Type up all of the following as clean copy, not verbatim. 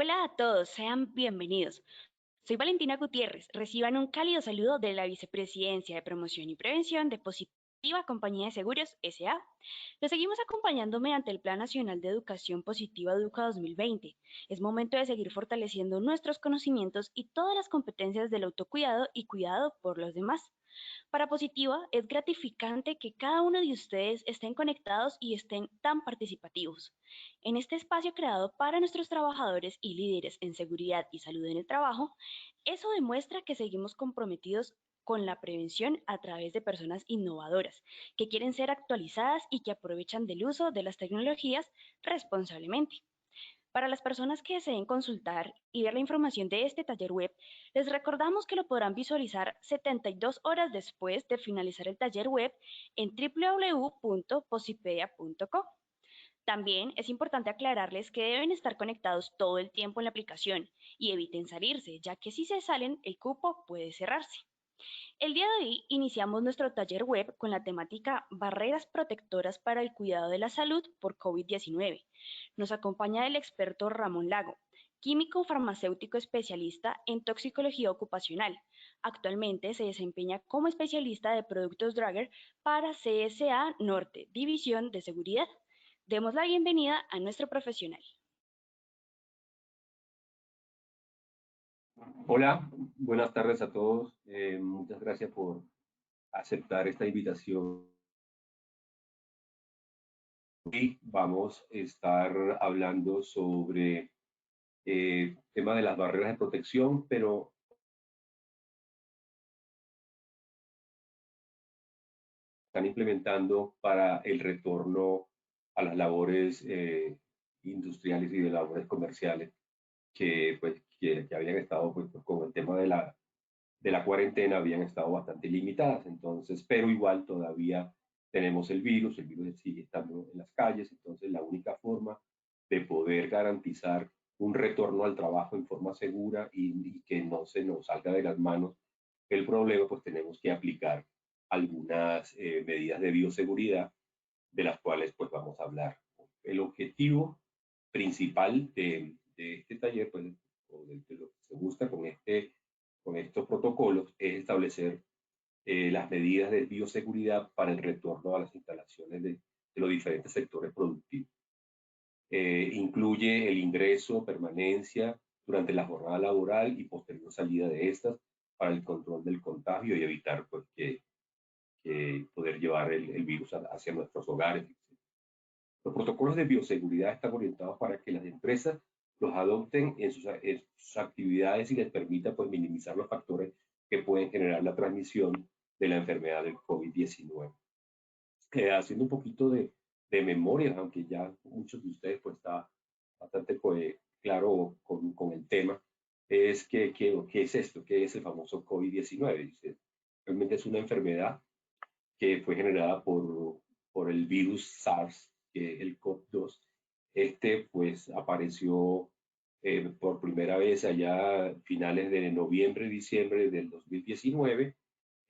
Hola a todos, sean bienvenidos. Soy Valentina Gutiérrez. Reciban un cálido saludo de la Vicepresidencia de Promoción y Prevención de Positiva Compañía de Seguros S.A. Los seguimos acompañando mediante el Plan Nacional de Educación Positiva Educa 2020. Es momento de seguir fortaleciendo nuestros conocimientos y todas las competencias del autocuidado y cuidado por los demás. Para Positiva, es gratificante que cada uno de ustedes estén conectados y estén tan participativos. En este espacio creado para nuestros trabajadores y líderes en seguridad y salud en el trabajo, eso demuestra que seguimos comprometidos con la prevención a través de personas innovadoras, que quieren ser actualizadas y que aprovechan del uso de las tecnologías responsablemente. Para las personas que deseen consultar y ver la información de este taller web, les recordamos que lo podrán visualizar 72 horas después de finalizar el taller web en www.posipedia.co. También es importante aclararles que deben estar conectados todo el tiempo en la aplicación y eviten salirse, ya que si se salen, el cupo puede cerrarse. El día de hoy iniciamos nuestro taller web con la temática Barreras protectoras para el cuidado de la salud por COVID-19. Nos acompaña el experto Ramón Lago, químico farmacéutico especialista en toxicología ocupacional. Actualmente se desempeña como especialista de productos Drager para CSA Norte, División de Seguridad. Demos la bienvenida a nuestro profesional. Hola, buenas tardes a todos. Muchas gracias por aceptar esta invitación. Hoy vamos a estar hablando sobre el tema de las barreras de protección, pero están implementando para el retorno a las labores industriales y de labores comerciales que habían estado pues, con el tema de la cuarentena habían estado bastante limitadas, entonces, pero igual todavía tenemos el virus sigue estando en las calles, entonces la única forma de poder garantizar un retorno al trabajo en forma segura y que no se nos salga de las manos el problema, pues tenemos que aplicar algunas medidas de bioseguridad de las cuales pues vamos a hablar. El objetivo principal de este taller, pues, o de lo que se busca con estos protocolos, es establecer las medidas de bioseguridad para el retorno a las instalaciones de los diferentes sectores productivos. Incluye el ingreso, permanencia durante la jornada laboral y posterior salida de estas para el control del contagio y evitar pues, que poder llevar el virus hacia nuestros hogares. Los protocolos de bioseguridad están orientados para que las empresas los adopten en sus actividades y les permita pues, minimizar los factores que pueden generar la transmisión de la enfermedad del COVID-19. Haciendo un poquito de memoria, aunque ya muchos de ustedes pues, está bastante claro con el tema, es ¿qué es esto? ¿Qué es el famoso COVID-19? Realmente es una enfermedad que fue generada por el virus SARS, que es el CoV-2. Este pues apareció por primera vez allá a finales de noviembre, diciembre del 2019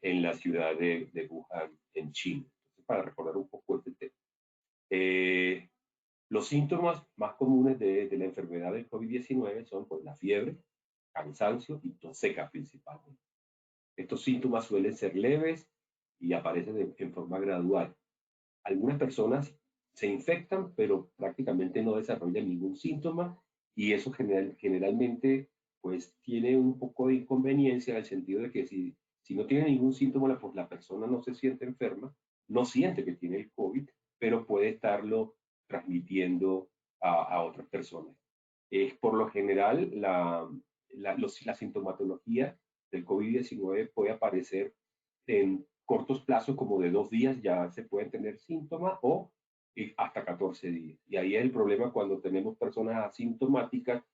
en la ciudad de Wuhan, en China. Entonces, para recordar un poco este tema. Los síntomas más comunes de la enfermedad del COVID-19 son pues, la fiebre, cansancio y tos seca principalmente. Estos síntomas suelen ser leves y aparecen en forma gradual. Algunas personas se infectan, pero prácticamente no desarrollan ningún síntoma y eso generalmente pues tiene un poco de inconveniencia en el sentido de que si no tiene ningún síntoma, pues la persona no se siente enferma, no siente que tiene el COVID, pero puede estarlo transmitiendo a otras personas. Por lo general, la sintomatología del COVID-19 puede aparecer en cortos plazos, como de 2 días, ya se pueden tener síntomas o hasta 14 días. Y ahí es el problema cuando tenemos personas asintomáticas,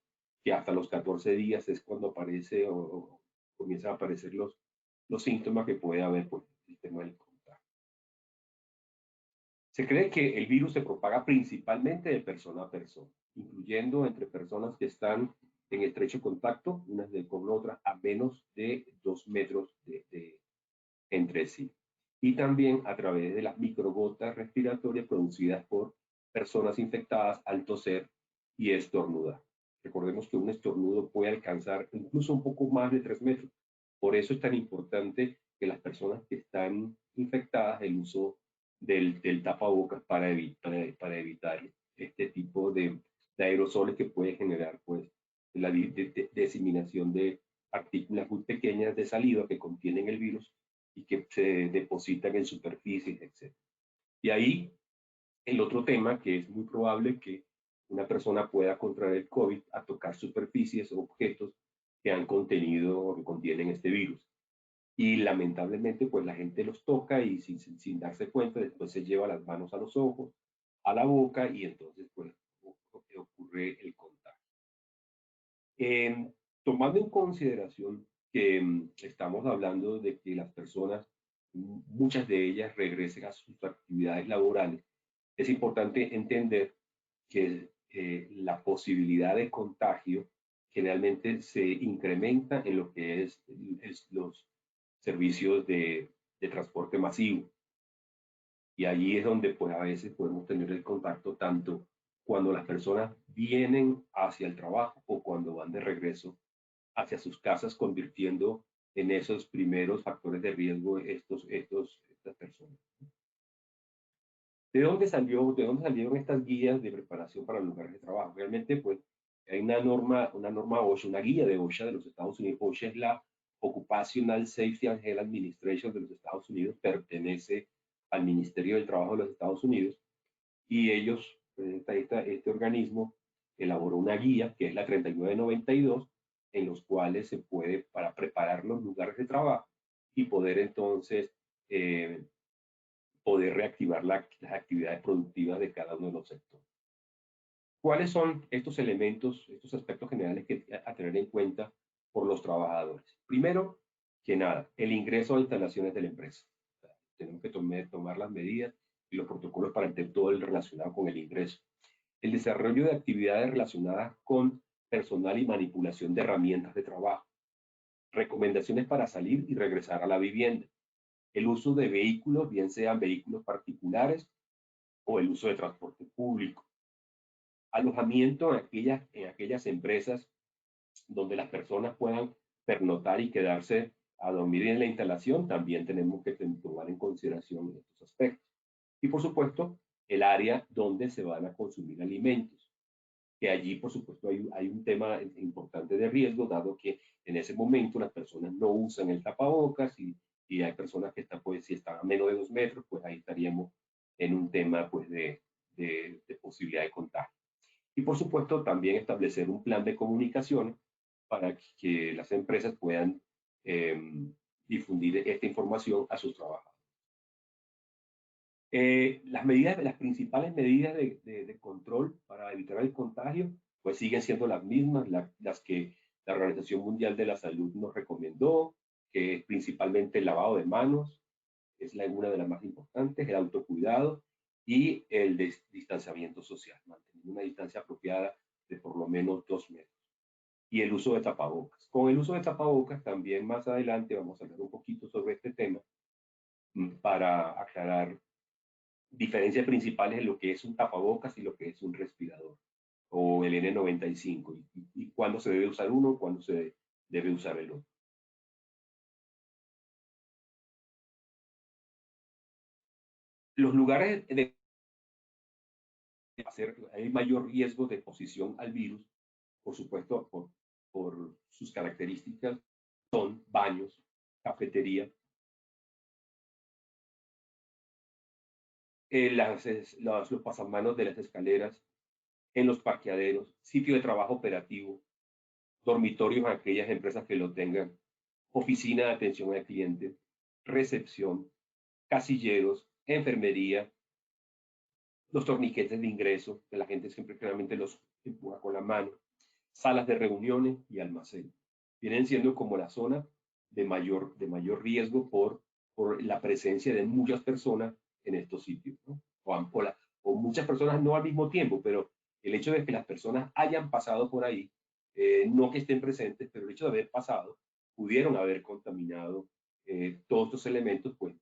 que hasta los 14 días es cuando aparece o comienzan a aparecer los síntomas que puede haber por el sistema del contagio. Se cree que el virus se propaga principalmente de persona a persona, incluyendo entre personas que están en estrecho contacto unas con otras a menos de 2 metros entre sí. Y también a través de las microgotas respiratorias producidas por personas infectadas al toser y estornudar. Recordemos que un estornudo puede alcanzar incluso un poco más de 3 metros. Por eso es tan importante que las personas que están infectadas, el uso del tapabocas para evitar este tipo de aerosoles que puede generar pues, la diseminación de partículas muy pequeñas de saliva que contienen el virus y que se depositan en superficies, etc. Y ahí el otro tema que es muy probable que una persona pueda contraer el COVID a tocar superficies o objetos que han contenido o que contienen este virus. Y lamentablemente, pues la gente los toca y sin darse cuenta, después se lleva las manos a los ojos, a la boca y entonces, pues, ocurre el contagio. Tomando en consideración que estamos hablando de que las personas, muchas de ellas regresen a sus actividades laborales, es importante entender que la posibilidad de contagio generalmente se incrementa en lo que es los servicios de transporte masivo. Y allí es donde pues a veces podemos tener el contacto tanto cuando las personas vienen hacia el trabajo o cuando van de regreso hacia sus casas, convirtiendo en esos primeros factores de riesgo estas personas. ¿De dónde salieron estas guías de preparación para los lugares de trabajo? Realmente, pues, hay una norma OSHA, una guía de OSHA de los Estados Unidos. OSHA es la Occupational Safety and Health Administration de los Estados Unidos, pertenece al Ministerio del Trabajo de los Estados Unidos, y ellos, este organismo, elaboró una guía, que es la 3992, en los cuales se puede, para preparar los lugares de trabajo y poder entonces poder reactivar las actividades productivas de cada uno de los sectores. ¿Cuáles son estos elementos, estos aspectos generales que a tener en cuenta por los trabajadores? Primero que nada, el ingreso a instalaciones de la empresa. Tenemos que tomar las medidas y los protocolos para todo el relacionado con el ingreso. El desarrollo de actividades relacionadas con personal y manipulación de herramientas de trabajo. Recomendaciones para salir y regresar a la vivienda. El uso de vehículos, bien sean vehículos particulares o el uso de transporte público. Alojamiento en aquellas empresas donde las personas puedan pernoctar y quedarse a dormir en la instalación, también tenemos que tomar en consideración estos aspectos. Y por supuesto, el área donde se van a consumir alimentos, que allí por supuesto hay un tema importante de riesgo, dado que en ese momento las personas no usan el tapabocas y hay personas que están, pues si están a menos de 2 metros, pues ahí estaríamos en un tema pues de posibilidad de contagio. Y por supuesto también establecer un plan de comunicación para que las empresas puedan eh, difundir esta información a sus trabajadores. Las principales medidas de control para evitar el contagio, pues siguen siendo las mismas, las que la Organización Mundial de la Salud nos recomendó, que es principalmente el lavado de manos, es una de las más importantes, el autocuidado y el distanciamiento social, mantener una distancia apropiada de por lo menos 2 metros. Y el uso de tapabocas. Con el uso de tapabocas también más adelante vamos a hablar un poquito sobre este tema para aclarar diferencias principales en lo que es un tapabocas y lo que es un respirador o el N95 y cuándo se debe usar uno, cuándo se debe usar el otro. Los lugares de hay mayor riesgo de exposición al virus, por supuesto, por sus características, son baños, cafetería, los pasamanos de las escaleras, en los parqueaderos, sitio de trabajo operativo, dormitorios en aquellas empresas que lo tengan, oficina de atención al cliente, recepción, casilleros, enfermería, los torniquetes de ingreso, que la gente siempre claramente los empuja con la mano, salas de reuniones y almacén. Vienen siendo como la zona de mayor riesgo por la presencia de muchas personas en estos sitios, ¿no? O muchas personas no al mismo tiempo, pero el hecho de que las personas hayan pasado por ahí, no que estén presentes, pero el hecho de haber pasado, pudieron haber contaminado todos estos elementos pues,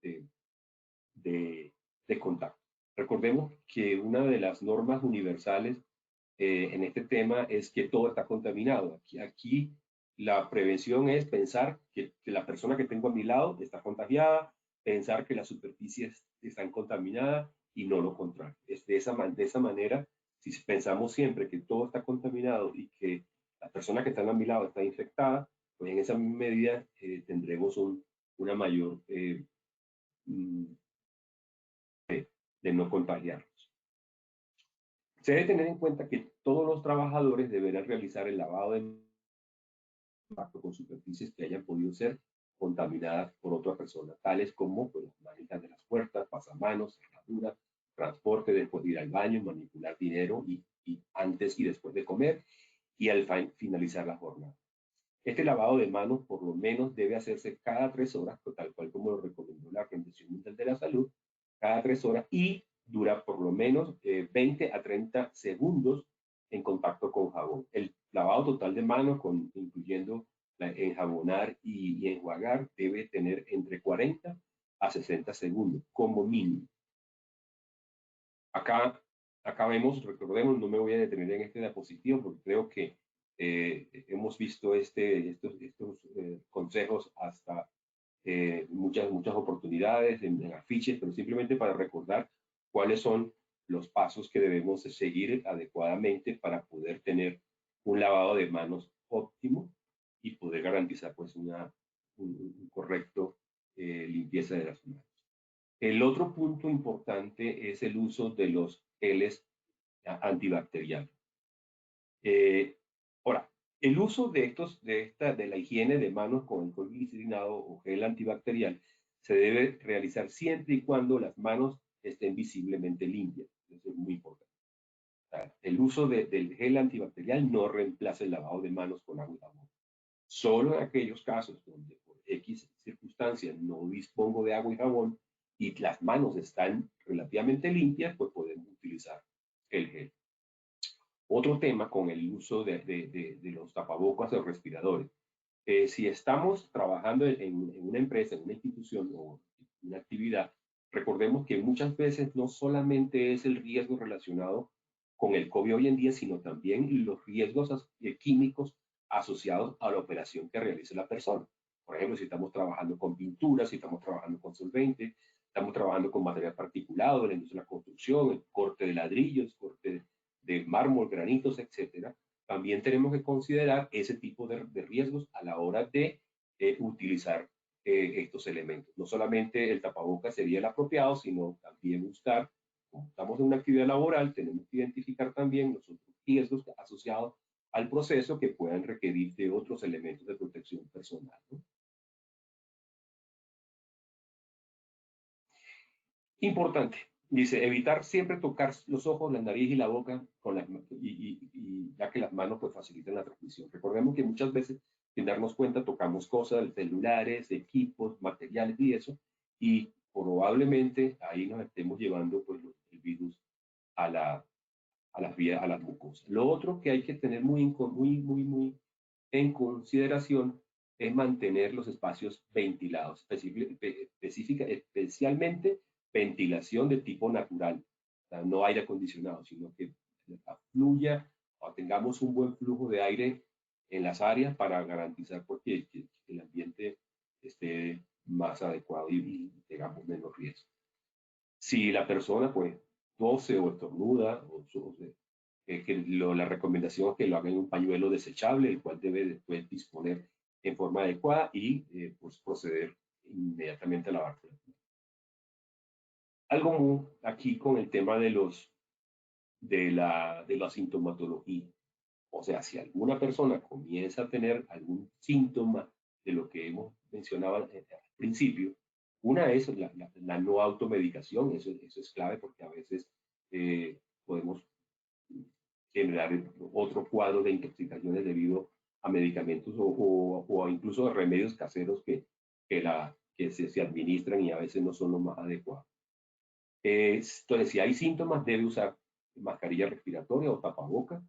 de contacto. Recordemos que una de las normas universales en este tema es que todo está contaminado. Aquí la prevención es pensar que la persona que tengo a mi lado está contagiada, pensar que las superficies están contaminadas y no lo contrario. Es de esa manera, si pensamos siempre que todo está contaminado y que la persona que está a mi lado está infectada, pues en esa medida tendremos una mayor de no contagiarnos. Se debe tener en cuenta que todos los trabajadores deberán realizar el lavado de contacto con superficies que hayan podido ser contaminadas por otra persona, tales como pues, las manijas de las puertas, pasamanos, cerraduras, transporte después de ir al baño, manipular dinero y antes y después de comer y al finalizar la jornada. Este lavado de manos por lo menos debe hacerse cada 3 horas, tal cual como lo recomendó la Organización Mundial de la Salud, cada 3 horas y dura por lo menos 20 a 30 segundos en contacto con jabón. El lavado total de manos, incluyendo enjabonar y enjuagar, debe tener entre 40 a 60 segundos como mínimo. Acá vemos, recordemos, no me voy a detener en este diapositivo porque creo que hemos visto estos consejos hasta muchas oportunidades en afiches, pero simplemente para recordar cuáles son los pasos que debemos seguir adecuadamente para poder tener un lavado de manos óptimo y poder garantizar pues un correcto limpieza de las manos. El otro punto importante es el uso de los geles antibacteriales. Ahora, el uso de la higiene de manos con alcohol glicerinado o gel antibacterial se debe realizar siempre y cuando las manos estén visiblemente limpias. Eso es muy importante. O sea, el uso del gel antibacterial no reemplaza el lavado de manos con agua y jabón. Solo en aquellos casos donde por X circunstancias no dispongo de agua y jabón y las manos están relativamente limpias, pues podemos utilizar el gel. Otro tema con el uso de los tapabocas o respiradores. Si estamos trabajando en una empresa, en una institución o una actividad, recordemos que muchas veces no solamente es el riesgo relacionado con el COVID hoy en día, sino también los riesgos químicos asociados a la operación que realice la persona. Por ejemplo, si estamos trabajando con pintura, si estamos trabajando con solvente, estamos trabajando con material particulado en la industria de la construcción, el corte de ladrillos, corte de mármol, granitos, etcétera. También tenemos que considerar ese tipo de riesgos a la hora de utilizar estos elementos. No solamente el tapabocas sería el apropiado, sino también buscar, como estamos en una actividad laboral, tenemos que identificar también los otros riesgos asociados al proceso que puedan requerir de otros elementos de protección personal, ¿no? Importante, dice, evitar siempre tocar los ojos, la nariz y la boca con ya que las manos pues facilitan la transmisión. Recordemos que muchas veces, sin darnos cuenta, tocamos cosas, celulares, equipos, materiales y eso, y probablemente ahí nos estemos llevando pues el virus a las mucosas. Lo otro que hay que tener muy en consideración es mantener los espacios ventilados, especialmente ventilación de tipo natural, o sea, no aire acondicionado, sino que fluya o tengamos un buen flujo de aire en las áreas para garantizar porque que el ambiente esté más adecuado y tengamos menos riesgo. Si la persona pues tose o estornuda, la recomendación es que lo haga en un pañuelo desechable, el cual debe después disponer en forma adecuada y pues proceder inmediatamente a lavar. Algo muy aquí con el tema de la sintomatología. O sea, si alguna persona comienza a tener algún síntoma de lo que hemos mencionado al principio, una es la no automedicación, eso es clave porque a veces podemos generar otro cuadro de intoxicaciones debido a medicamentos o incluso a remedios caseros que se administran y a veces no son los más adecuados. Entonces, si hay síntomas, debe usar mascarilla respiratoria o tapaboca,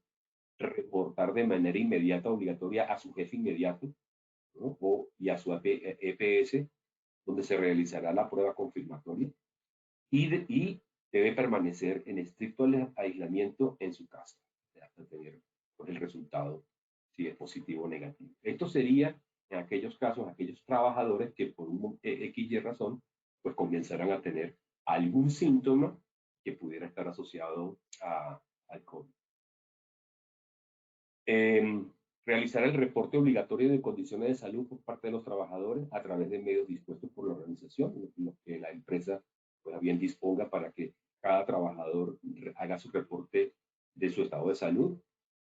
reportar de manera inmediata, obligatoria a su jefe inmediato, ¿no? Y a su EPS, donde se realizará la prueba confirmatoria y debe permanecer en estricto aislamiento en su casa. a tener pues, el resultado, si es positivo o negativo. Esto sería en aquellos casos, aquellos trabajadores que por un X y razón, pues comenzaran a tener algún síntoma que pudiera estar asociado al COVID. Realizar el reporte obligatorio de condiciones de salud por parte de los trabajadores a través de medios dispuestos por la organización, lo que la empresa pues, bien disponga para que cada trabajador haga su reporte de su estado de salud.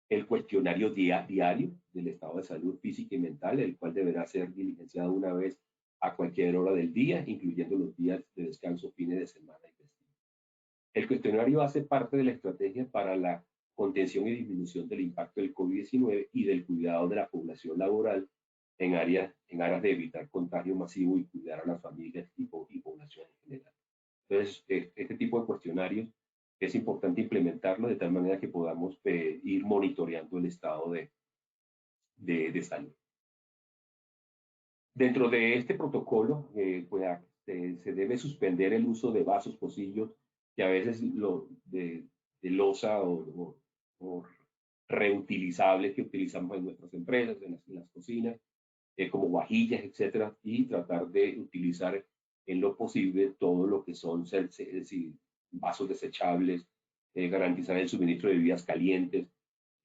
El cuestionario diario del estado de salud física y mental, el cual deberá ser diligenciado una vez a cualquier hora del día, incluyendo los días de descanso, fines de semana y festivos. El cuestionario hace parte de la estrategia para la contención y disminución del impacto del COVID-19 y del cuidado de la población laboral en aras de evitar contagio masivo y cuidar a las familias y población en general. Entonces, este tipo de cuestionarios es importante implementarlo de tal manera que podamos ir monitoreando el estado de salud. Dentro de este protocolo, pues, se debe suspender el uso de vasos, pocillos, que a veces de loza o reutilizables que utilizamos en nuestras empresas, en las cocinas, como vajillas, etcétera, y tratar de utilizar en lo posible todo lo que son vasos desechables, garantizar el suministro de bebidas calientes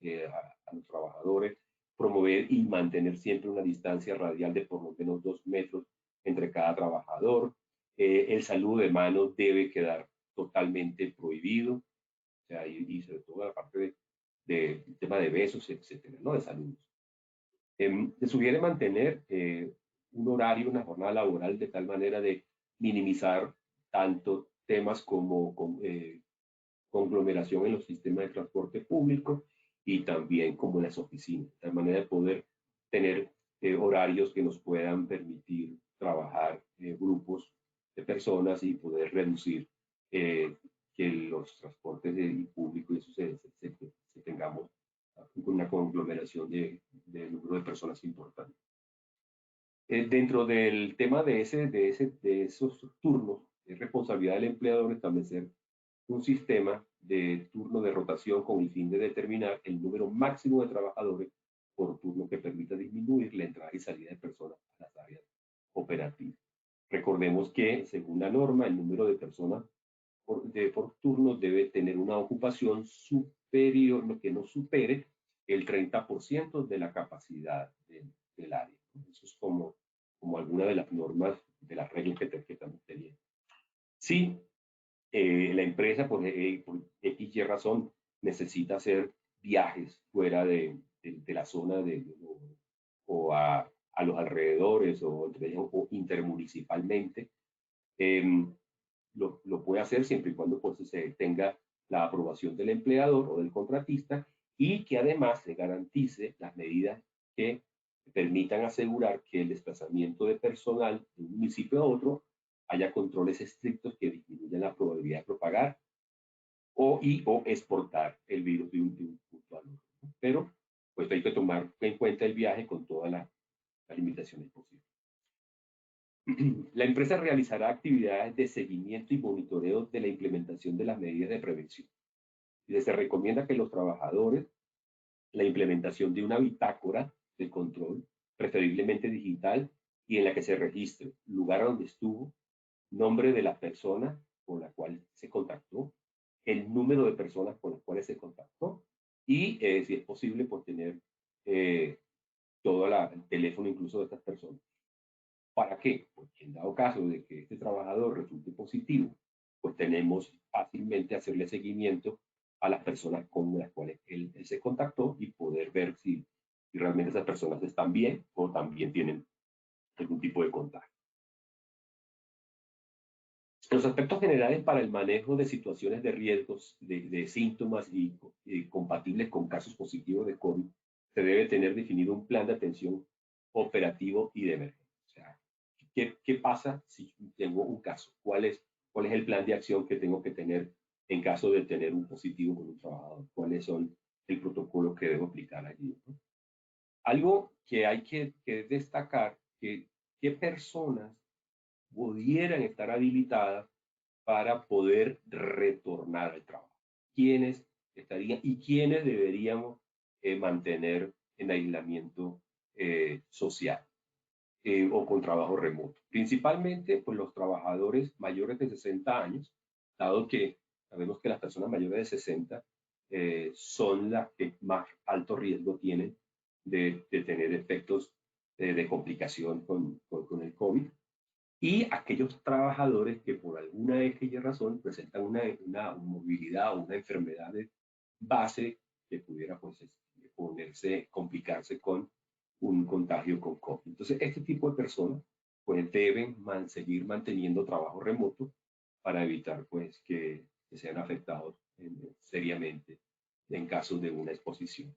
a los trabajadores, promover y mantener siempre una distancia radial de por lo menos 2 metros entre cada trabajador. El saludo de manos debe quedar totalmente prohibido, o sea, y sobre todo la parte del tema de besos, etcétera, ¿no? De saludos. Se sugiere mantener un horario, una jornada laboral de tal manera de minimizar tanto temas como conglomeración en los sistemas de transporte público y también como en las oficinas, de tal manera de poder tener horarios que nos puedan permitir trabajar grupos de personas y poder reducir que los transportes públicos y eso se tengamos una conglomeración de número de personas importantes. Dentro del tema de esos turnos, es responsabilidad del empleador establecer un sistema de turno de rotación con el fin de determinar el número máximo de trabajadores por turno que permita disminuir la entrada y salida de personas a las áreas operativas. Recordemos que, según la norma, el número de personas por turno debe tener una ocupación superior, lo que no supere el 30% de la capacidad del área. Eso es como alguna de las normas, de las reglas que estamos teniendo. Sí, la empresa por X y razón necesita hacer viajes fuera de la zona o a los alrededores o intermunicipalmente, lo puede hacer siempre y cuando pues, se tenga la aprobación del empleador o del contratista y que además se garantice las medidas que permitan asegurar que el desplazamiento de personal de un municipio a otro haya controles estrictos que disminuyan la probabilidad de propagar o exportar el virus de un punto a otro. Pero pues hay que tomar en cuenta el viaje con todas las limitaciones posibles. La empresa realizará actividades de seguimiento y monitoreo de la implementación de las medidas de prevención. Y se recomienda que los trabajadores, la implementación de una bitácora de control, preferiblemente digital, y en la que se registre lugar donde estuvo, nombre de la persona con la cual se contactó, el número de personas con las cuales se contactó y, si es posible, pues tener todo el teléfono incluso de estas personas. ¿Para qué? Porque en dado caso de que este trabajador resulte positivo, pues tenemos fácilmente hacerle seguimiento a las personas con las cuales él se contactó y poder ver si realmente esas personas están bien o también tienen algún tipo de contagio. Los aspectos generales para el manejo de situaciones de riesgos, de síntomas y compatibles con casos positivos de COVID, se debe tener definido un plan de atención operativo y de emergencia. O sea, ¿qué pasa si tengo un caso? ¿Cuál es el plan de acción que tengo que tener en caso de tener un positivo con un trabajador? ¿Cuáles son el protocolo que debo aplicar allí, ¿no? Algo que hay que destacar, qué personas pudieran estar habilitadas para poder retornar al trabajo. ¿Quiénes estarían y quiénes deberíamos mantener en aislamiento social o con trabajo remoto. Principalmente, pues los trabajadores mayores de 60 años, dado que sabemos que las personas mayores de 60 son las que más alto riesgo tienen de tener efectos de complicación con el COVID, y aquellos trabajadores que por alguna X razón presentan una movilidad o una enfermedad de base que pudiera pues, complicarse con un contagio con COVID. Entonces, este tipo de personas pues deben seguir manteniendo trabajo remoto para evitar pues que sean afectados seriamente en caso de una exposición.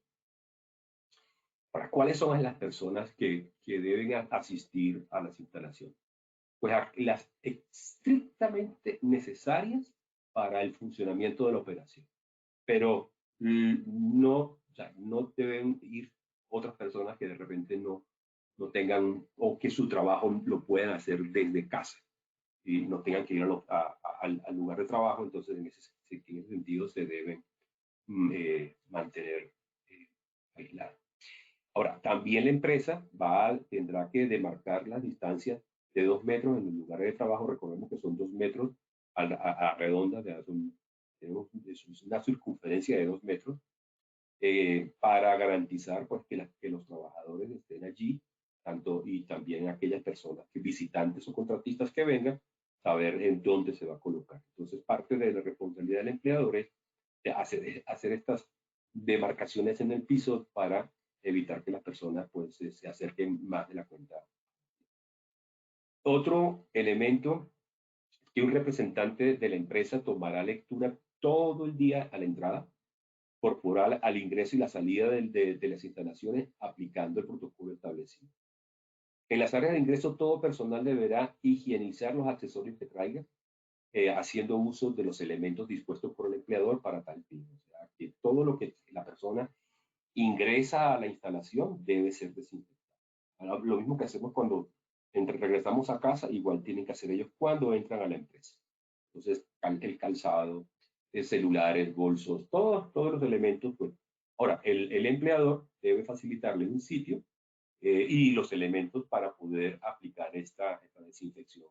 Ahora, ¿cuáles son las personas que deben asistir a las instalaciones? Pues las estrictamente necesarias para el funcionamiento de la operación. Pero no, o sea, no deben ir otras personas que de repente no tengan o que su trabajo lo puedan hacer desde casa y no tengan que ir al lugar de trabajo. Entonces, en ese sentido, se deben mantener aislados. Ahora, también la empresa tendrá que demarcar las distancias de 2 metros en los lugares de trabajo. Recordemos que son 2 metros a redonda, es una circunferencia de 2 metros, para garantizar pues, que los trabajadores estén allí, y también aquellas personas, visitantes o contratistas que vengan, saber en dónde se va a colocar. Entonces, parte de la responsabilidad del empleador es hacer estas demarcaciones en el piso para evitar que las personas pues, se acerquen más de la cuenta. Otro elemento, que un representante de la empresa tomará lectura todo el día a la entrada corporal, al ingreso y la salida de las instalaciones, aplicando el protocolo establecido. En las áreas de ingreso, todo personal deberá higienizar los accesorios que traiga, haciendo uso de los elementos dispuestos por el empleador para tal fin. O sea, que todo lo que la persona ingresa a la instalación debe ser desinfectado. Ahora, lo mismo que hacemos cuando regresamos a casa, igual tienen que hacer ellos cuando entran a la empresa. Entonces, el calzado, celulares, bolsos, todos los elementos. Pues. Ahora, el empleador debe facilitarle un sitio y los elementos para poder aplicar esta desinfección.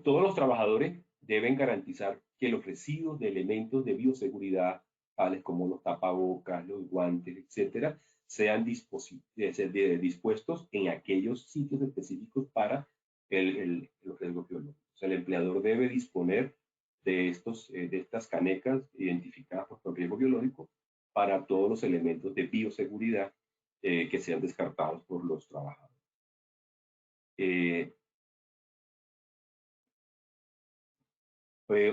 Todos los trabajadores deben garantizar que los residuos de elementos de bioseguridad, tales como los tapabocas, los guantes, etcétera, sean dispuestos en aquellos sitios específicos para los riesgos biológicos. O sea, el empleador debe disponer de estas canecas identificadas por riesgo biológico para todos los elementos de bioseguridad que sean descartados por los trabajadores.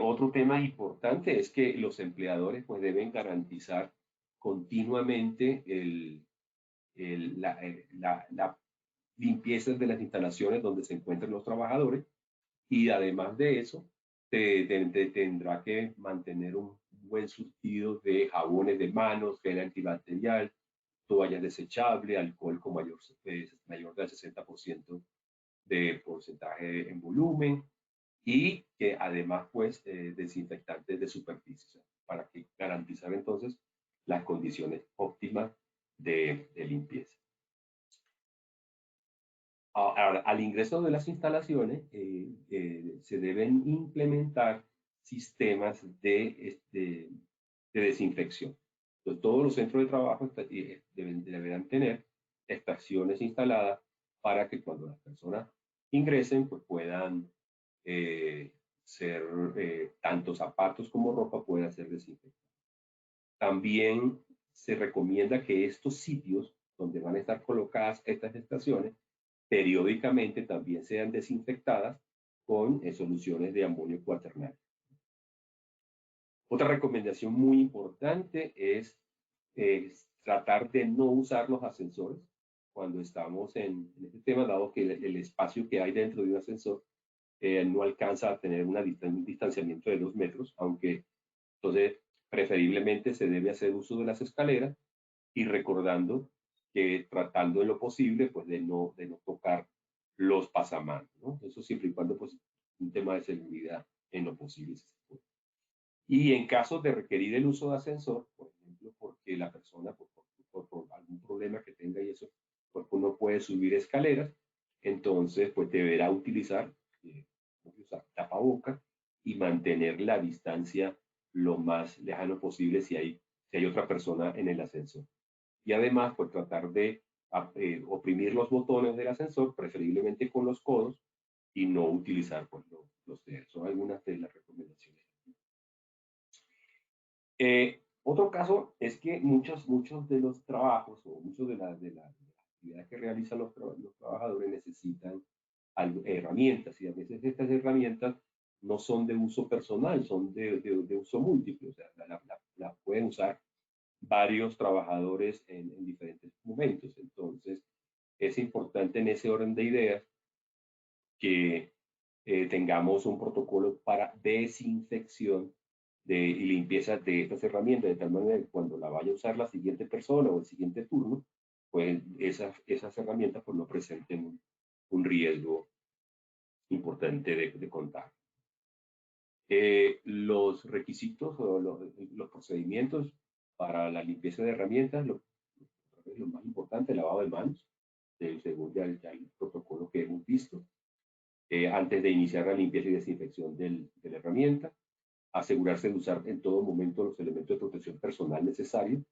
Otro tema importante es que los empleadores pues, deben garantizar continuamente la limpieza de las instalaciones donde se encuentran los trabajadores, y además de eso tendrá que mantener un buen surtido de jabones de manos, gel antibacterial, toallas desechables, alcohol con mayor del 60% de porcentaje en volumen, y que además pues desinfectantes de superficie, para que garantizar entonces las condiciones óptimas de limpieza. Ahora, al ingreso de las instalaciones se deben implementar sistemas de desinfección. Entonces, todos los centros de trabajo deberán tener estaciones instaladas para que cuando las personas ingresen pues puedan tanto zapatos como ropa puedan ser desinfectados. También se recomienda que estos sitios donde van a estar colocadas estas estaciones periódicamente también sean desinfectadas con soluciones de amonio cuaternario. Otra recomendación muy importante es tratar de no usar los ascensores cuando estamos en este tema, dado que el espacio que hay dentro de un ascensor no alcanza a tener un distanciamiento de 2 metros, aunque entonces preferiblemente se debe hacer uso de las escaleras, y recordando que tratando en lo posible pues de no tocar los pasamanos, ¿no? Eso siempre y cuando pues un tema de seguridad en lo posible. Y en caso de requerir el uso de ascensor, por ejemplo, porque la persona, por algún problema que tenga y eso, pues no puede subir escaleras, entonces pues deberá utilizar, usar tapabocas y mantener la distancia lo más lejano posible si hay otra persona en el ascensor. Y además, pues tratar de oprimir los botones del ascensor, preferiblemente con los codos, y no utilizar pues, los dedos. Son algunas de las recomendaciones. Otro caso es que muchos de los trabajos o muchos de las actividades que realizan los trabajadores necesitan herramientas y a veces estas herramientas no son de uso personal, son de uso múltiple, o sea, la pueden usar varios trabajadores en diferentes momentos. Entonces, es importante en ese orden de ideas que tengamos un protocolo para desinfección y limpieza de estas herramientas, de tal manera que cuando la vaya a usar la siguiente persona o el siguiente turno, pues esas herramientas pues, no presenten un riesgo importante de contagio. Los requisitos o los procedimientos para la limpieza de herramientas, lo más importante, el lavado de manos, según ya el protocolo que hemos visto, antes de iniciar la limpieza y desinfección de la herramienta, asegurarse de usar en todo momento los elementos de protección personal necesarios,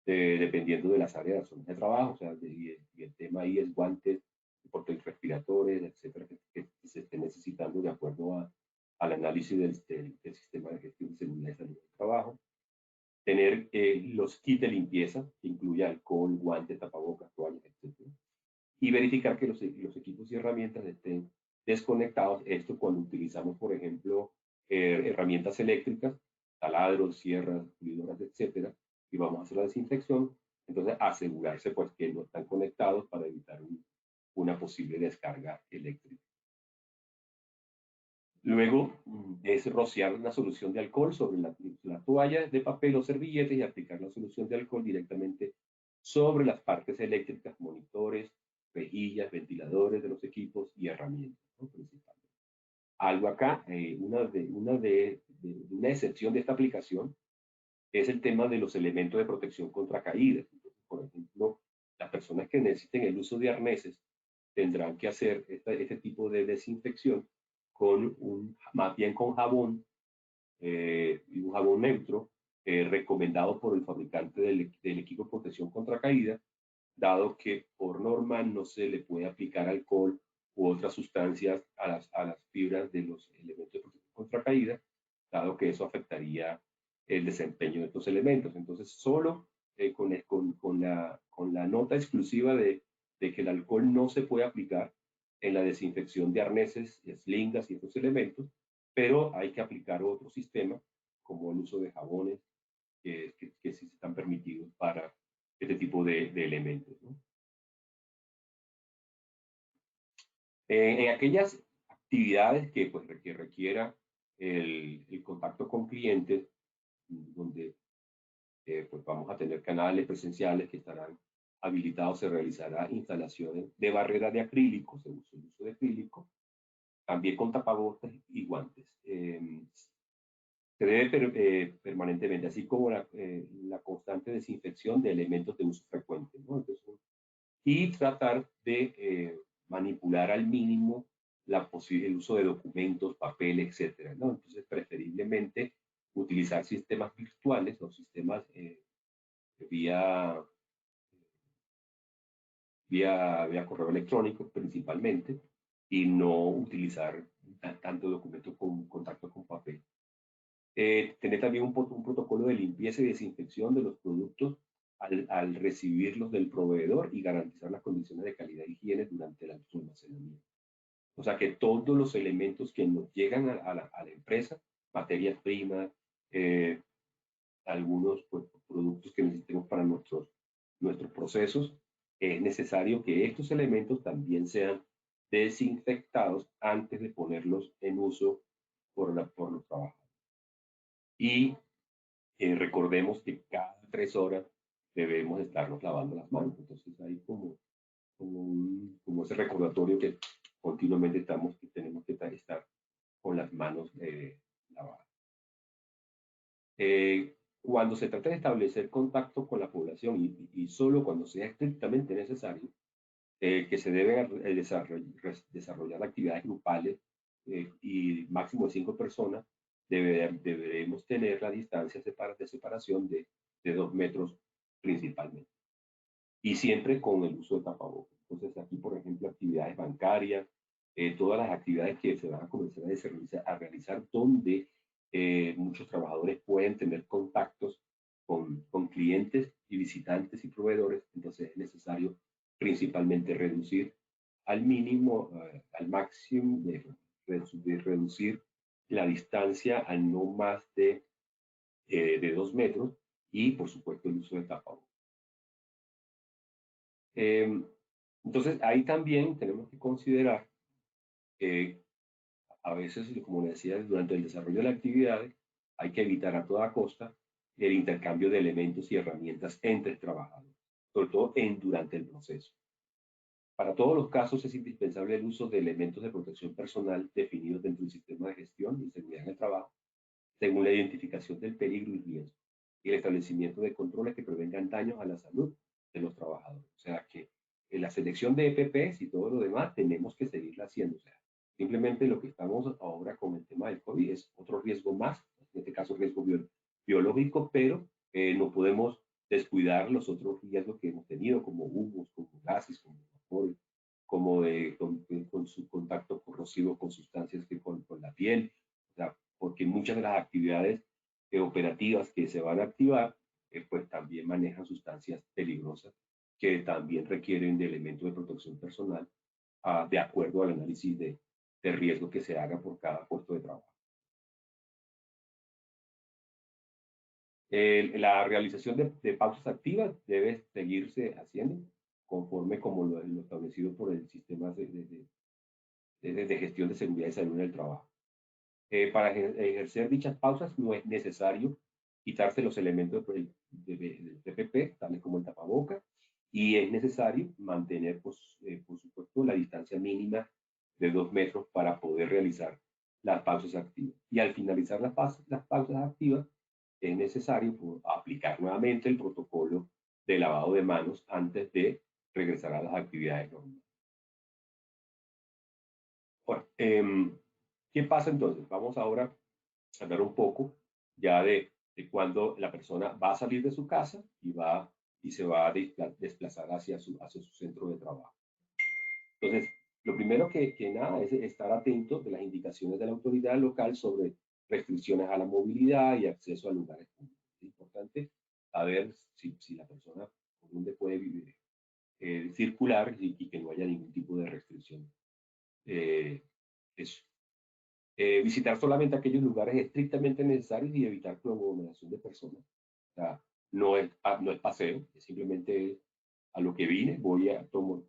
dependiendo de las áreas de la zona de trabajo, o sea, y el tema ahí es guantes, protectores respiradores, etcétera, que se esté necesitando de acuerdo al análisis del sistema de gestión de seguridad y salud del trabajo. Tener los kits de limpieza, que incluye alcohol, guantes, tapabocas, toallas, etcétera. Y verificar que los equipos y herramientas estén desconectados. Esto cuando utilizamos, por ejemplo, herramientas eléctricas, taladros, sierras, pulidoras, etcétera, y vamos a hacer la desinfección. Entonces, asegurarse pues que no están conectados para evitar una posible descarga eléctrica. Luego es rociar una solución de alcohol sobre la toalla de papel o servilletes y aplicar la solución de alcohol directamente sobre las partes eléctricas, monitores, rejillas, ventiladores de los equipos y herramientas, ¿no? Principalmente. Algo acá, una excepción de esta aplicación es el tema de los elementos de protección contra caídas. Entonces, por ejemplo, las personas que necesiten el uso de arneses tendrán que hacer este tipo de desinfección más bien con jabón y un jabón neutro recomendado por el fabricante del equipo de protección contra caída, dado que por norma no se le puede aplicar alcohol u otras sustancias a las fibras de los elementos de protección contra caída, dado que eso afectaría el desempeño de estos elementos. Entonces, solo con la nota exclusiva de que el alcohol no se puede aplicar en la desinfección de arneses, slingas y estos elementos, pero hay que aplicar otro sistema, como el uso de jabones, que sí están permitidos para este tipo de elementos, ¿no? En aquellas actividades que requiera el contacto con clientes, donde pues vamos a tener canales presenciales que estarán habilitados, se realizará instalaciones de barrera de acrílico, se usa el uso de acrílico, también con tapabocas y guantes. Se debe permanentemente, así como la constante desinfección de elementos de uso frecuente, ¿no? Entonces, y tratar de manipular al mínimo el uso de documentos, papel, etcétera, ¿no? Entonces, preferiblemente utilizar sistemas virtuales o sistemas vía, vía correo electrónico principalmente y no utilizar tanto documento con contacto con papel. Tener también un protocolo de limpieza y desinfección de los productos al recibirlos del proveedor y garantizar las condiciones de calidad y higiene durante el almacenamiento. O sea que todos los elementos que nos llegan a la empresa, materias primas, algunos pues, productos que necesitemos para nuestros procesos, es necesario que estos elementos también sean desinfectados antes de ponerlos en uso por los trabajadores. Y recordemos que cada 3 horas debemos estarnos lavando las manos. Entonces hay como ese recordatorio que continuamente tenemos que estar con las manos lavadas. Cuando se trata de establecer contacto con la población y solo cuando sea estrictamente necesario, que se deben desarrollar actividades grupales y máximo de 5 personas, deberemos tener la distancia de separación de 2 metros principalmente. Y siempre con el uso de tapabocas. Entonces aquí, por ejemplo, actividades bancarias, todas las actividades que se van a comenzar a realizar donde muchos trabajadores pueden tener contactos con clientes y visitantes y proveedores, entonces es necesario principalmente reducir al mínimo, al máximo, de reducir la distancia a no más de 2 metros y, por supuesto, el uso de tapabocas. Entonces, ahí también tenemos que considerar que a veces, como decía, durante el desarrollo de la actividad, hay que evitar a toda costa el intercambio de elementos y herramientas entre trabajadores, sobre todo durante el proceso. Para todos los casos es indispensable el uso de elementos de protección personal definidos dentro del sistema de gestión y seguridad en el trabajo, según la identificación del peligro y riesgo, y el establecimiento de controles que prevengan daños a la salud de los trabajadores. O sea que en la selección de EPPs y todo lo demás tenemos que seguirla haciendo. O sea, simplemente lo que estamos ahora con el tema del COVID es otro riesgo más, en este caso riesgo biológico, pero no podemos descuidar los otros riesgos que hemos tenido, como humos, como gases, como vapores, como con su contacto corrosivo con sustancias que con la piel, o sea, porque muchas de las actividades operativas que se van a activar, pues también manejan sustancias peligrosas que también requieren de elementos de protección personal de acuerdo al análisis de riesgo que se haga por cada puesto de trabajo. La realización de pausas activas debe seguirse haciendo conforme como lo establecido por el sistema de gestión de seguridad y salud en el trabajo. Para ejercer dichas pausas no es necesario quitarse los elementos del PPP, tales como el tapaboca, y es necesario mantener, pues, por supuesto, la distancia mínima de 2 metros para poder realizar las pausas activas. Y al finalizar las pausas activas, es necesario aplicar nuevamente el protocolo de lavado de manos antes de regresar a las actividades normales. Bueno, ¿qué pasa entonces? Vamos ahora a hablar un poco ya de cuando la persona va a salir de su casa y se va a desplazar hacia su centro de trabajo. Entonces, lo primero que nada es estar atento de las indicaciones de la autoridad local sobre restricciones a la movilidad y acceso a lugares públicos. Es importante saber si la persona por dónde puede vivir, circular y que no haya ningún tipo de restricción. Eso. Visitar solamente aquellos lugares estrictamente necesarios y evitar conglomeración de personas. O sea, no es paseo, es simplemente a lo que vine, tomo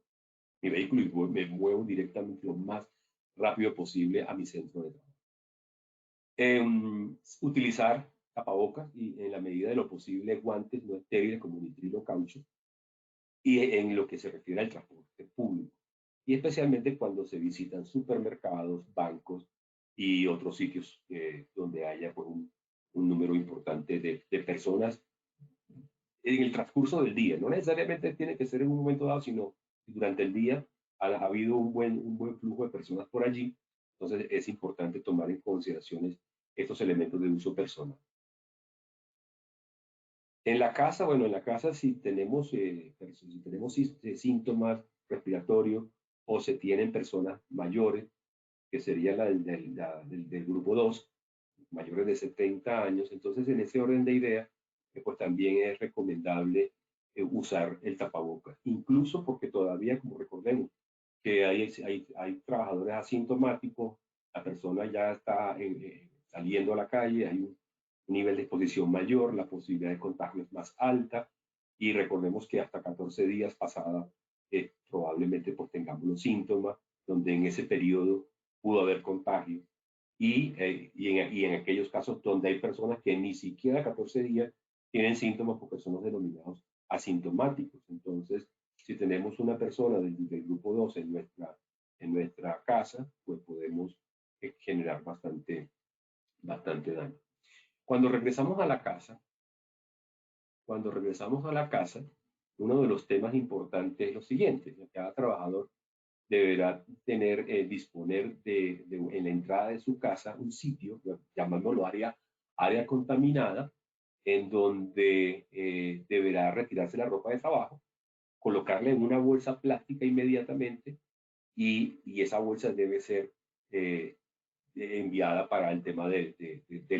mi vehículo y me muevo directamente lo más rápido posible a mi centro de trabajo. Utilizar tapabocas y en la medida de lo posible guantes no estériles como nitrilo caucho y en lo que se refiere al transporte público y especialmente cuando se visitan supermercados, bancos y otros sitios donde haya pues, un número importante de personas en el transcurso del día. No necesariamente tiene que ser en un momento dado, sino durante el día ha habido un buen flujo de personas por allí. Entonces es importante tomar en consideración estos elementos de uso personal. En la casa, bueno, en la casa si tenemos síntomas respiratorios o se tienen personas mayores, que sería del grupo 2, mayores de 70 años, entonces en ese orden de ideas, pues también es recomendable usar el tapabocas, incluso porque todavía, como recordemos, que hay trabajadores asintomáticos, la persona ya está saliendo a la calle, hay un nivel de exposición mayor, la posibilidad de contagio es más alta y recordemos que hasta 14 días pasada probablemente pues tengamos los síntomas, donde en ese periodo pudo haber contagio y en aquellos casos donde hay personas que ni siquiera 14 días tienen síntomas porque son los denominados asintomáticos. Entonces, si tenemos una persona del grupo 2 en nuestra casa, pues podemos generar bastante daño. Cuando regresamos a la casa, uno de los temas importantes es lo siguiente: cada trabajador deberá disponer en la entrada de su casa un sitio, llamándolo área contaminada, en donde deberá retirarse la ropa de trabajo, colocarla en una bolsa plástica inmediatamente, y esa bolsa debe ser enviada para el tema del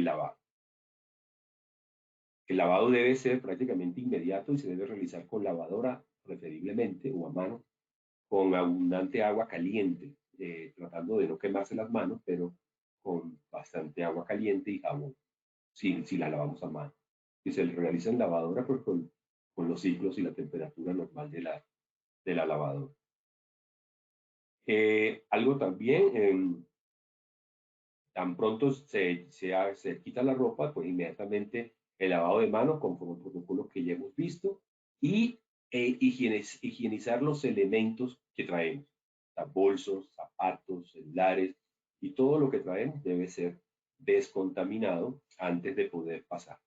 lavado. El lavado debe ser prácticamente inmediato y se debe realizar con lavadora, preferiblemente, o a mano, con abundante agua caliente, tratando de no quemarse las manos, pero con bastante agua caliente y jabón, si la lavamos a mano. Si se realiza en lavadora, pues con los ciclos y la temperatura normal de la lavadora. Algo también, tan pronto se quita la ropa, pues inmediatamente el lavado de manos conforme el protocolo que ya hemos visto, y higienizar los elementos que traemos, bolsos, zapatos, celulares, y todo lo que traemos debe ser descontaminado antes de poder pasar.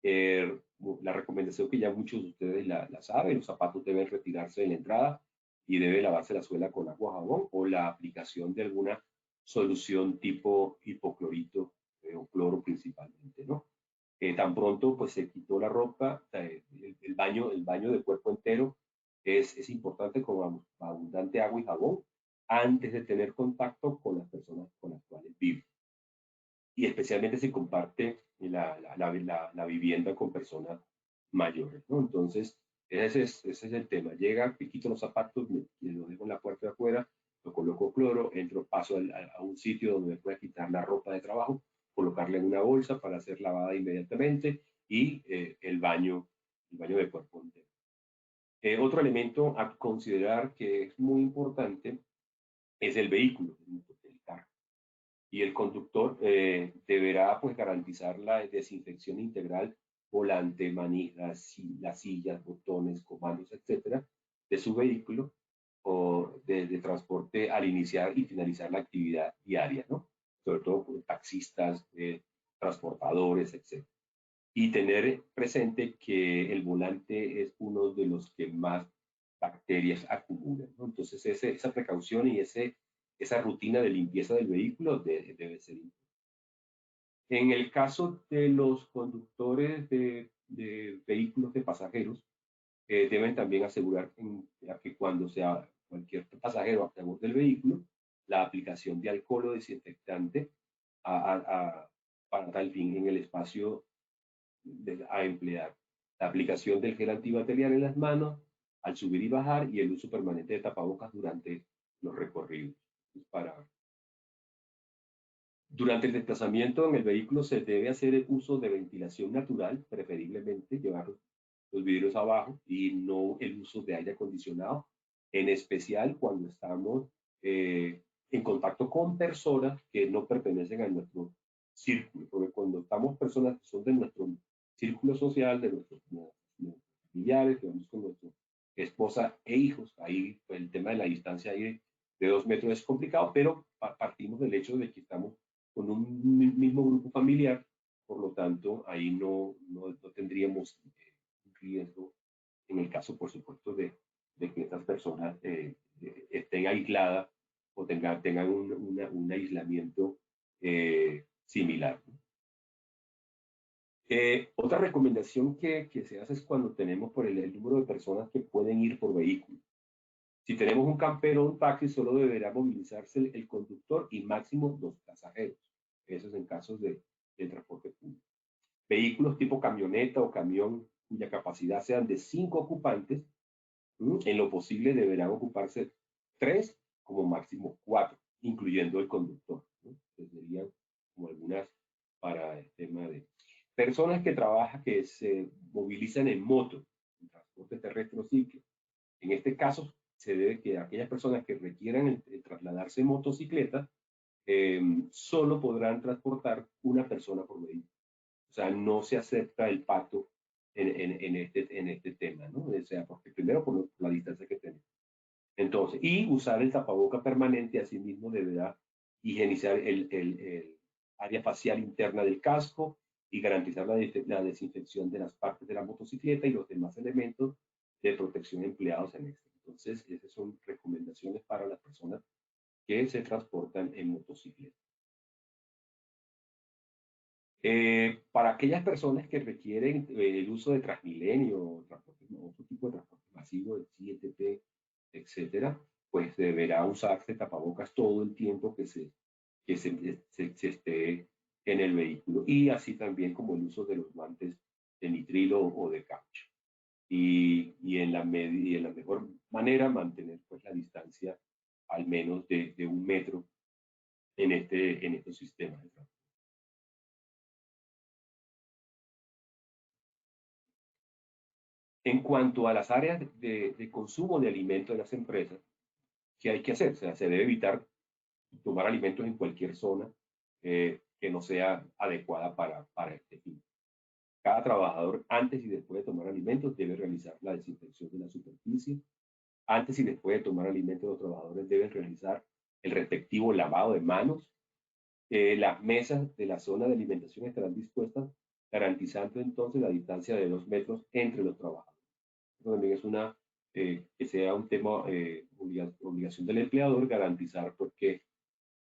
La recomendación que ya muchos de ustedes la saben: los zapatos deben retirarse de la entrada y debe lavarse la suela con agua, jabón o la aplicación de alguna solución tipo hipoclorito o cloro principalmente, ¿no? Tan pronto pues se quitó la ropa, el baño de cuerpo entero es importante, con abundante agua y jabón, antes de tener contacto con las personas con las cuales vive. Y especialmente si comparte la vivienda con personas mayores, ¿no? Entonces, ese es el tema. Llega, me quito los zapatos, lo dejo en la puerta de afuera, lo coloco cloro, paso a un sitio donde me pueda quitar la ropa de trabajo, colocarla en una bolsa para ser lavada inmediatamente, y el baño de cuerpo entero. Otro elemento a considerar que es muy importante es el vehículo, el carro. Y el conductor deberá pues garantizar la desinfección integral: volante, manijas, las sillas, botones, comandos, etcétera, de su vehículo o de transporte al iniciar y finalizar la actividad diaria, ¿no? Sobre todo por taxistas, transportadores, etcétera. Y tener presente que el volante es uno de los que más bacterias acumulan, ¿no? Entonces esa precaución y esa rutina de limpieza del vehículo debe ser importante. En el caso de los conductores de vehículos de pasajeros, deben también asegurar que cuando sea cualquier pasajero a favor del vehículo, la aplicación de alcohol o desinfectante para tal fin en el espacio a emplear, la aplicación del gel antibacterial en las manos al subir y bajar, y el uso permanente de tapabocas durante los recorridos. Durante el desplazamiento en el vehículo se debe hacer uso de ventilación natural, preferiblemente llevar los vidrios abajo, y no el uso de aire acondicionado, en especial cuando estamos en contacto con personas que no pertenecen a nuestro círculo, porque cuando estamos personas que son de nuestro círculo social, de nuestros familiares, que vamos con nuestra esposa e hijos, ahí pues, el tema de la distancia ahí de 2 metros es complicado, pero partimos del hecho de que estamos con un mismo grupo familiar, por lo tanto ahí no tendríamos riesgo en el caso, por supuesto, de que estas personas estén aisladas o tengan un aislamiento similar. Otra recomendación que se hace es cuando tenemos por el número de personas que pueden ir por vehículo. Si tenemos un campero o un taxi, solo deberá movilizarse el conductor y máximo 2 pasajeros. Eso es en casos de transporte público. Vehículos tipo camioneta o camión cuya capacidad sean de 5 ocupantes, en lo posible deberán ocuparse 3, como máximo 4, incluyendo el conductor, ¿no? Serían como algunas para el tema de personas que se movilizan en moto, en transporte terrestre o ciclo. En este caso, se debe que aquellas personas que requieran el trasladarse en motocicleta solo podrán transportar una persona por vehículo. O sea, no se acepta el pacto en este tema, ¿no? O sea, porque primero por la distancia que tenemos. Entonces, y usar el tapaboca permanente, asimismo deberá higienizar el área facial interna del casco y garantizar la desinfección de las partes de la motocicleta y los demás elementos de protección empleados en este. Entonces, esas son recomendaciones para las personas que se transportan en motocicleta. Para aquellas personas que requieren el uso de Transmilenio o otro tipo de transporte masivo, el 7P, etcétera, pues deberá usarse tapabocas todo el tiempo que se esté en el vehículo, y así también como el uso de los guantes de nitrilo o de caucho. Y en la mejor manera mantener pues la distancia al menos de 1 metro en estos sistemas de transporte. En cuanto a las áreas de consumo de alimentos de las empresas, ¿qué hay que hacer? O sea, se debe evitar tomar alimentos en cualquier zona que no sea adecuada para este fin. Cada trabajador, antes y después de tomar alimentos, debe realizar la desinfección de la superficie. Antes y después de tomar alimentos, los trabajadores deben realizar el respectivo lavado de manos. Las mesas de la zona de alimentación estarán dispuestas, garantizando entonces la distancia de 2 metros entre los trabajadores. Esto también es que sea un tema, obligación del empleador, garantizar porque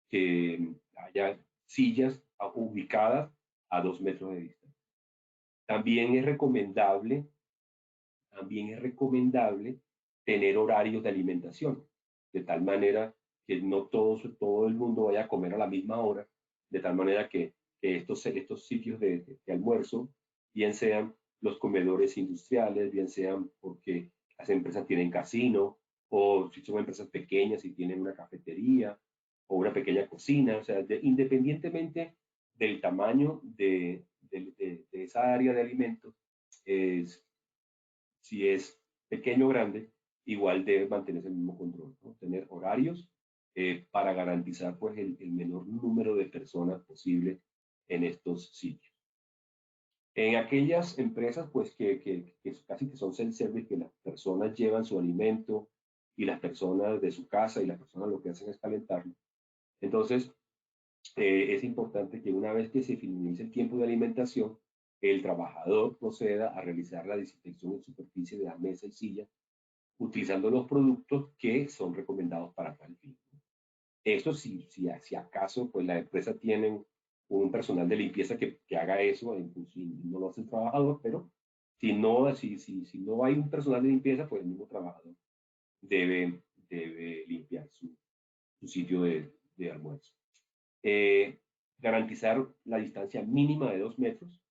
que haya sillas ubicadas a 2 metros de distancia. También es recomendable tener horarios de alimentación, de tal manera que no todo el mundo vaya a comer a la misma hora, de tal manera que estos sitios de almuerzo, bien sean los comedores industriales, bien sean porque las empresas tienen casino, o si son empresas pequeñas y tienen una cafetería o una pequeña cocina, o sea, independientemente del tamaño de esa área de alimentos, si es pequeño o grande, igual debe mantenerse el mismo control, ¿no? Tener horarios para garantizar pues, el menor número de personas posible en estos sitios. En aquellas empresas pues, que casi que son self-service, que las personas llevan su alimento y las personas de su casa y las personas lo que hacen es calentarlo. Entonces, es importante que una vez que se finalice el tiempo de alimentación, el trabajador proceda a realizar la desinfección en superficie de la mesa y silla, utilizando los productos que son recomendados para tal fin. Eso si acaso pues la empresa tiene un personal de limpieza que haga eso, incluso no lo hace el trabajador, pero si no hay un personal de limpieza, pues el mismo trabajador debe limpiar su sitio de almuerzo. Garantizar la distancia mínima de 2 metros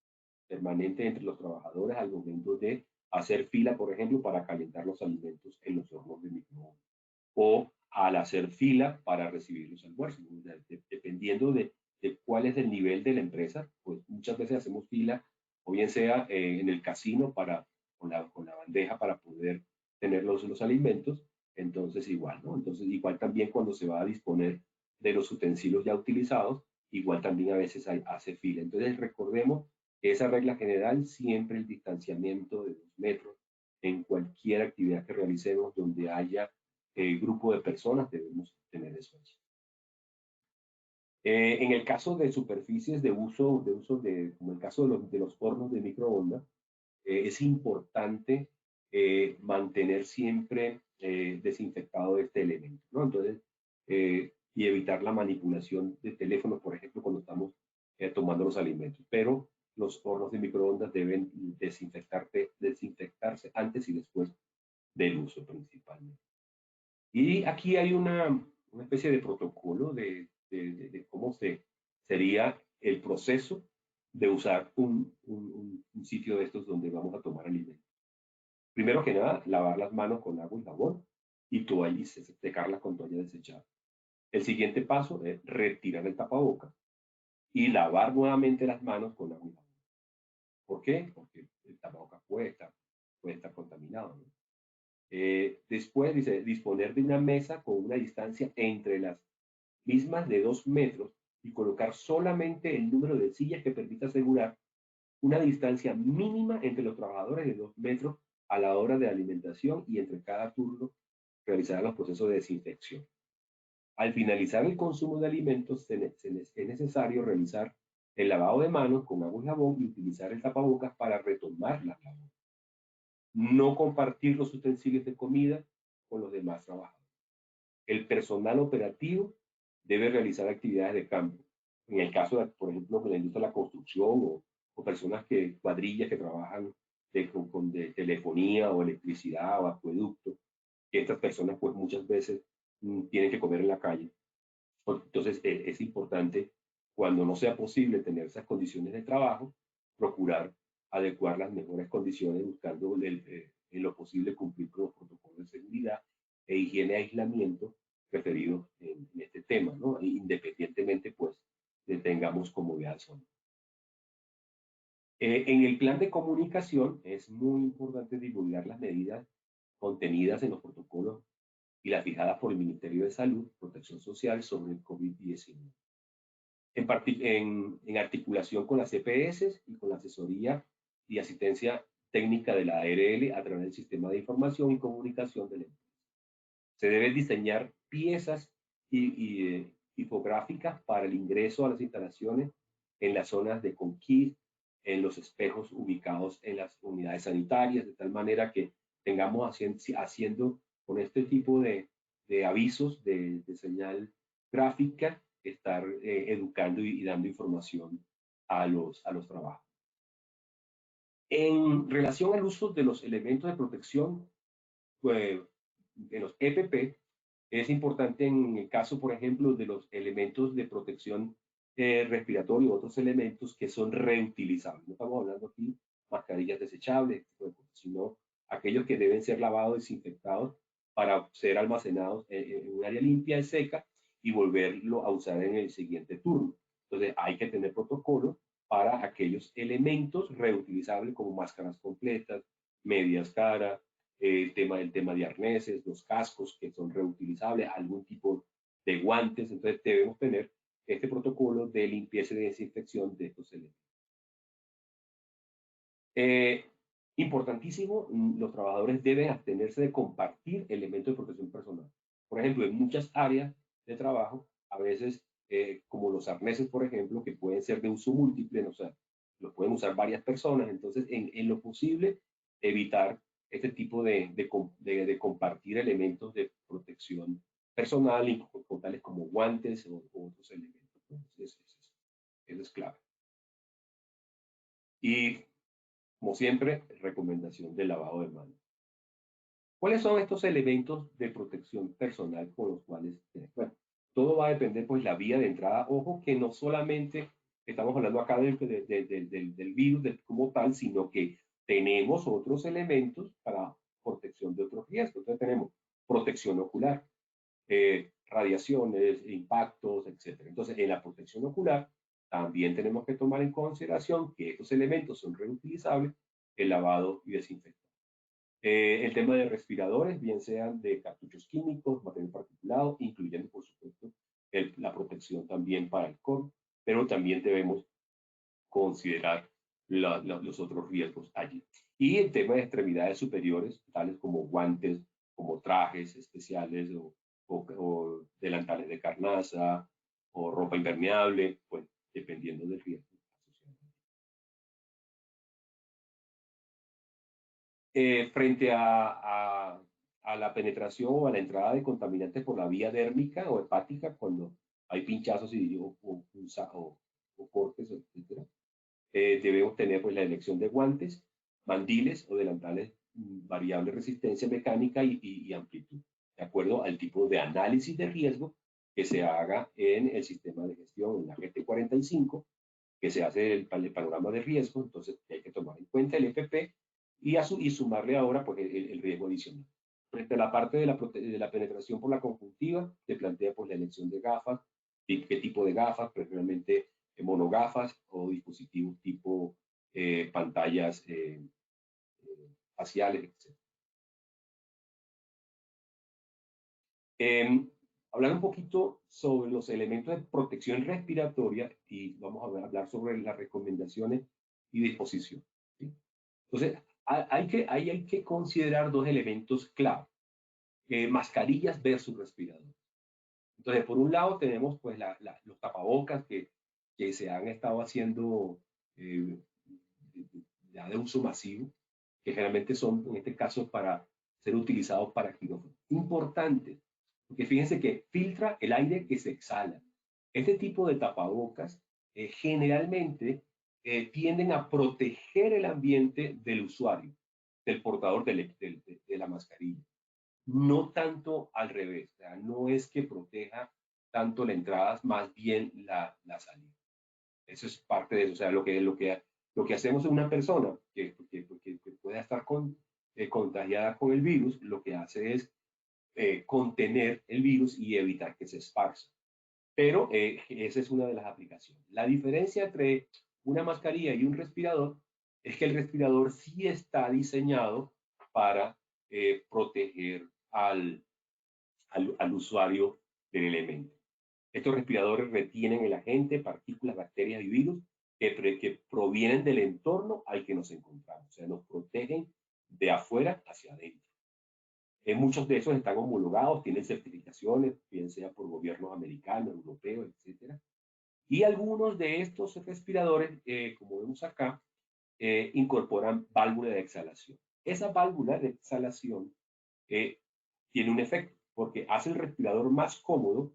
permanente entre los trabajadores al momento de hacer fila, por ejemplo, para calentar los alimentos en los hornos de microondas, o al hacer fila para recibir los almuerzos. Dependiendo de cuál es el nivel de la empresa, pues muchas veces hacemos fila, o bien sea en el casino con la bandeja para poder tener los alimentos, entonces igual, ¿no? Entonces igual también cuando se va a disponer de los utensilios ya utilizados, igual también a veces hace fila. Entonces recordemos que esa regla general, siempre el distanciamiento de 2 metros en cualquier actividad que realicemos donde haya grupo de personas, debemos tener eso. En el caso de superficies de uso como el caso de los hornos de microondas, es importante mantener siempre desinfectado este elemento, ¿no? Entonces, y evitar la manipulación de teléfono, por ejemplo, cuando estamos tomando los alimentos. Pero los hornos de microondas deben desinfectarse antes y después del uso principalmente. Y aquí hay una especie de protocolo de cómo sería el proceso de usar un sitio de estos donde vamos a tomar alimentos. Primero que nada, lavar las manos con agua y jabón y toalla, y secarlas con toalla desechada. El siguiente paso es retirar el tapabocas y lavar nuevamente las manos con agua y jabón. ¿Por qué? Porque el tapabocas puede estar contaminado, ¿no? Después dice, disponer de una mesa con una distancia entre las mismas de 2 metros y colocar solamente el número de sillas que permita asegurar una distancia mínima entre los trabajadores de 2 metros a la hora de alimentación, y entre cada turno realizar los procesos de desinfección. Al finalizar el consumo de alimentos, es necesario realizar el lavado de manos con agua y jabón y utilizar el tapabocas para retomar la labor. No compartir los utensilios de comida con los demás trabajadores. El personal operativo debe realizar actividades de campo. En el caso, por ejemplo, de la industria de la construcción o personas cuadrillas que trabajan de telefonía o electricidad o acueducto, que estas personas pues muchas veces tienen que comer en la calle. Entonces es importante, cuando no sea posible tener esas condiciones de trabajo, procurar adecuar las mejores condiciones buscando en lo posible cumplir con los protocolos de seguridad e higiene de aislamiento referidos en este tema, ¿no? Independientemente pues de tengamos comodidad o no. En el plan de comunicación es muy importante divulgar las medidas contenidas en los protocolos y las fijadas por el Ministerio de Salud, Protección Social sobre el COVID-19. En articulación con las EPS y con la asesoría y asistencia técnica de la ARL a través del sistema de información y comunicación de la empresa. Se deben diseñar piezas y infográficas para el ingreso a las instalaciones en las zonas de conquist, en los espejos ubicados en las unidades sanitarias, de tal manera que tengamos haciendo con este tipo de avisos de señal gráfica, estar educando y dando información a los trabajos. En relación al uso de los elementos de protección, pues, de los EPP, es importante en el caso, por ejemplo, de los elementos de protección respiratoria u otros elementos que son reutilizables. No estamos hablando aquí mascarillas desechables, sino aquellos que deben ser lavados, desinfectados para ser almacenados en un área limpia y seca y volverlo a usar en el siguiente turno. Entonces hay que tener protocolos para aquellos elementos reutilizables como máscaras completas, medias caras, el tema de arneses, los cascos que son reutilizables, algún tipo de guantes. Entonces debemos tener este protocolo de limpieza y desinfección de estos elementos. Importantísimo, los trabajadores deben abstenerse de compartir elementos de protección personal. Por ejemplo, en muchas áreas de trabajo, a veces, como los arneses, por ejemplo, que pueden ser de uso múltiple, o sea, los pueden usar varias personas. Entonces, en lo posible, evitar este tipo de compartir elementos de protección personal, con tales como guantes o otros elementos. Entonces, eso es clave. Y, como siempre, recomendación del lavado de manos. ¿Cuáles son estos elementos de protección personal con los cuales, bueno, todo va a depender, pues, la vía de entrada? Ojo que no solamente estamos hablando acá del virus como tal, sino que tenemos otros elementos para protección de otros riesgos. Entonces tenemos protección ocular, radiaciones, impactos, etc. Entonces, en la protección ocular también tenemos que tomar en consideración que estos elementos son reutilizables, el lavado y desinfección. El tema de respiradores, bien sean de cartuchos químicos, material particulado, incluyendo, por supuesto, la protección también para el COVID, pero también debemos considerar los otros riesgos allí. Y el tema de extremidades superiores, tales como guantes, como trajes especiales o delantales de carnaza o ropa impermeable, pues dependiendo del riesgo asociado. Frente a la penetración o a la entrada de contaminantes por la vía dérmica o hepática, cuando hay pinchazos o cortes, etc. Debemos tener, pues, la elección de guantes, mandiles o delantales variable resistencia mecánica y amplitud, de acuerdo al tipo de análisis de riesgo que se haga en el sistema de gestión, en la GT45, que se hace el panorama de riesgo. Entonces hay que tomar en cuenta el EPP y sumarle ahora, pues, el riesgo adicional. Frente a la parte de la penetración por la conjuntiva, se plantea, pues, la elección de gafas, qué tipo de gafas, preferiblemente monogafas o dispositivos tipo pantallas faciales, etc. Hablar un poquito sobre los elementos de protección respiratoria y vamos a hablar sobre las recomendaciones y disposición, ¿sí? Entonces, hay que considerar dos elementos clave: mascarillas versus respiradores. Entonces, por un lado tenemos, pues, los tapabocas que que se han estado haciendo ya de uso masivo, que generalmente son, en este caso, para ser utilizados para quirófano. Importante, porque fíjense que filtra el aire que se exhala. Este tipo de tapabocas generalmente tienden a proteger el ambiente del usuario, del portador de la mascarilla. No tanto al revés, o sea, no es que proteja tanto la entrada, más bien la salida. Eso es parte de eso, o sea, lo que hacemos en una persona que pueda estar contagiada con el virus, lo que hace es contener el virus y evitar que se esparza. Pero esa es una de las aplicaciones. La diferencia entre una mascarilla y un respirador es que el respirador sí está diseñado para proteger al usuario del elemento. Estos respiradores retienen el agente, partículas, bacterias y virus que provienen del entorno al que nos encontramos. O sea, nos protegen de afuera hacia adentro. Muchos de esos están homologados, tienen certificaciones, bien sea por gobiernos americanos, europeos, etcétera. Y algunos de estos respiradores, como vemos acá, incorporan válvula de exhalación. Esa válvula de exhalación tiene un efecto, porque hace el respirador más cómodo,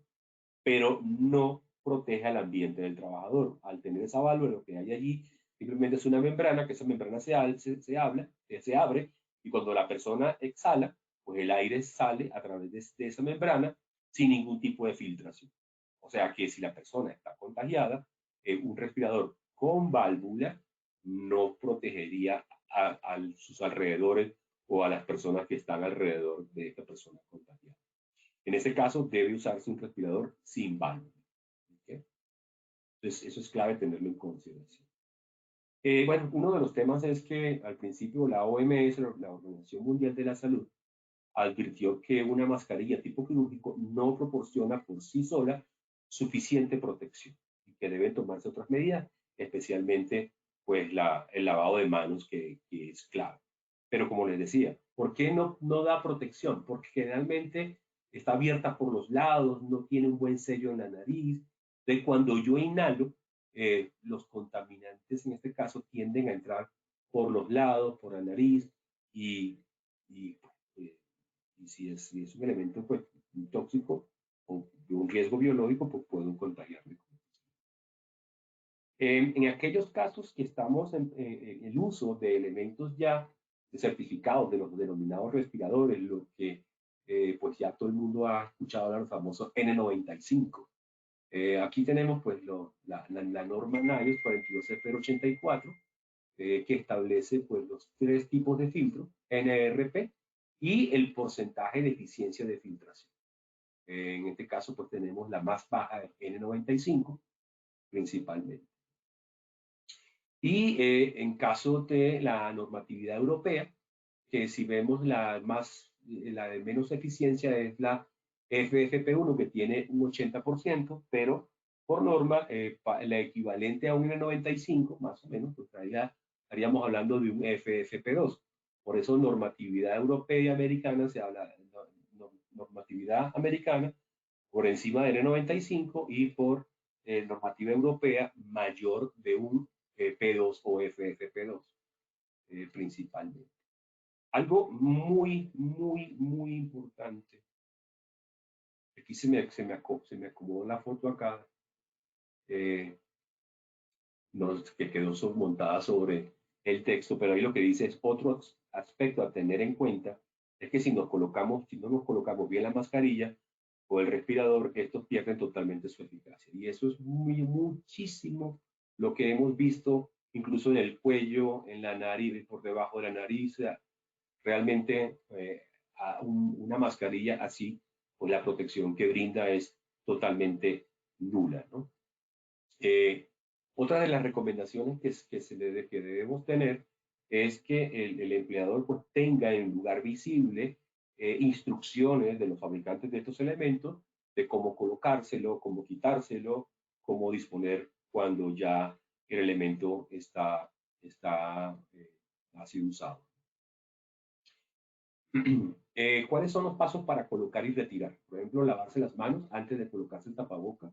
pero no protege al ambiente del trabajador. Al tener esa válvula, lo que hay allí simplemente es una membrana, que esa membrana se abre, y cuando la persona exhala, pues el aire sale a través de esa membrana sin ningún tipo de filtración. O sea que si la persona está contagiada, un respirador con válvula no protegería a sus alrededores o a las personas que están alrededor de esta persona contagiada. En ese caso, debe usarse un respirador sin válvula. ¿Okay? Entonces, eso es clave tenerlo en consideración. Bueno, uno de los temas es que al principio la OMS, la Organización Mundial de la Salud, advirtió que una mascarilla tipo quirúrgico no proporciona por sí sola suficiente protección y que deben tomarse otras medidas, especialmente pues el lavado de manos que es clave. Pero como les decía, ¿por qué no da protección? Porque generalmente está abierta por los lados, no tiene un buen sello en la nariz. De cuando yo inhalo, los contaminantes en este caso tienden a entrar por los lados, por la nariz y y si es un elemento pues, tóxico o de un riesgo biológico, pues puedo contagiarme. En aquellos casos que estamos en el uso de elementos ya certificados de los denominados respiradores, lo que pues ya todo el mundo ha escuchado hablar, los famosos N95. Aquí tenemos pues la norma NIOS 42084, que establece pues los tres tipos de filtro, NRP, y el porcentaje de eficiencia de filtración. En este caso, pues tenemos la más baja, N95, principalmente. Y en caso de la normatividad europea, que si vemos la de menos eficiencia es la FFP1, que tiene un 80%, pero por norma, la equivalente a un N95, más o menos, pues ahí estaríamos hablando de un FFP2. Por eso normatividad europea y americana se habla, normatividad americana por encima del N95 y por normativa europea mayor de un P2 o FFP2 principalmente. Algo muy importante. Aquí se me acomodó la foto acá, que quedó montada sobre el texto, pero ahí lo que dice es otro aspecto a tener en cuenta, es que si no nos colocamos bien la mascarilla o el respirador, estos pierden totalmente su eficacia. Y eso es muchísimo lo que hemos visto, incluso en el cuello, en la nariz, por debajo de la nariz. Realmente una mascarilla así, pues la protección que brinda es totalmente nula, ¿no? Otra de las recomendaciones que debemos tener es que el empleador pues, tenga en lugar visible instrucciones de los fabricantes de estos elementos de cómo colocárselo, cómo quitárselo, cómo disponer cuando ya el elemento ha sido usado. ¿Cuáles son los pasos para colocar y retirar? Por ejemplo, lavarse las manos antes de colocarse el tapaboca.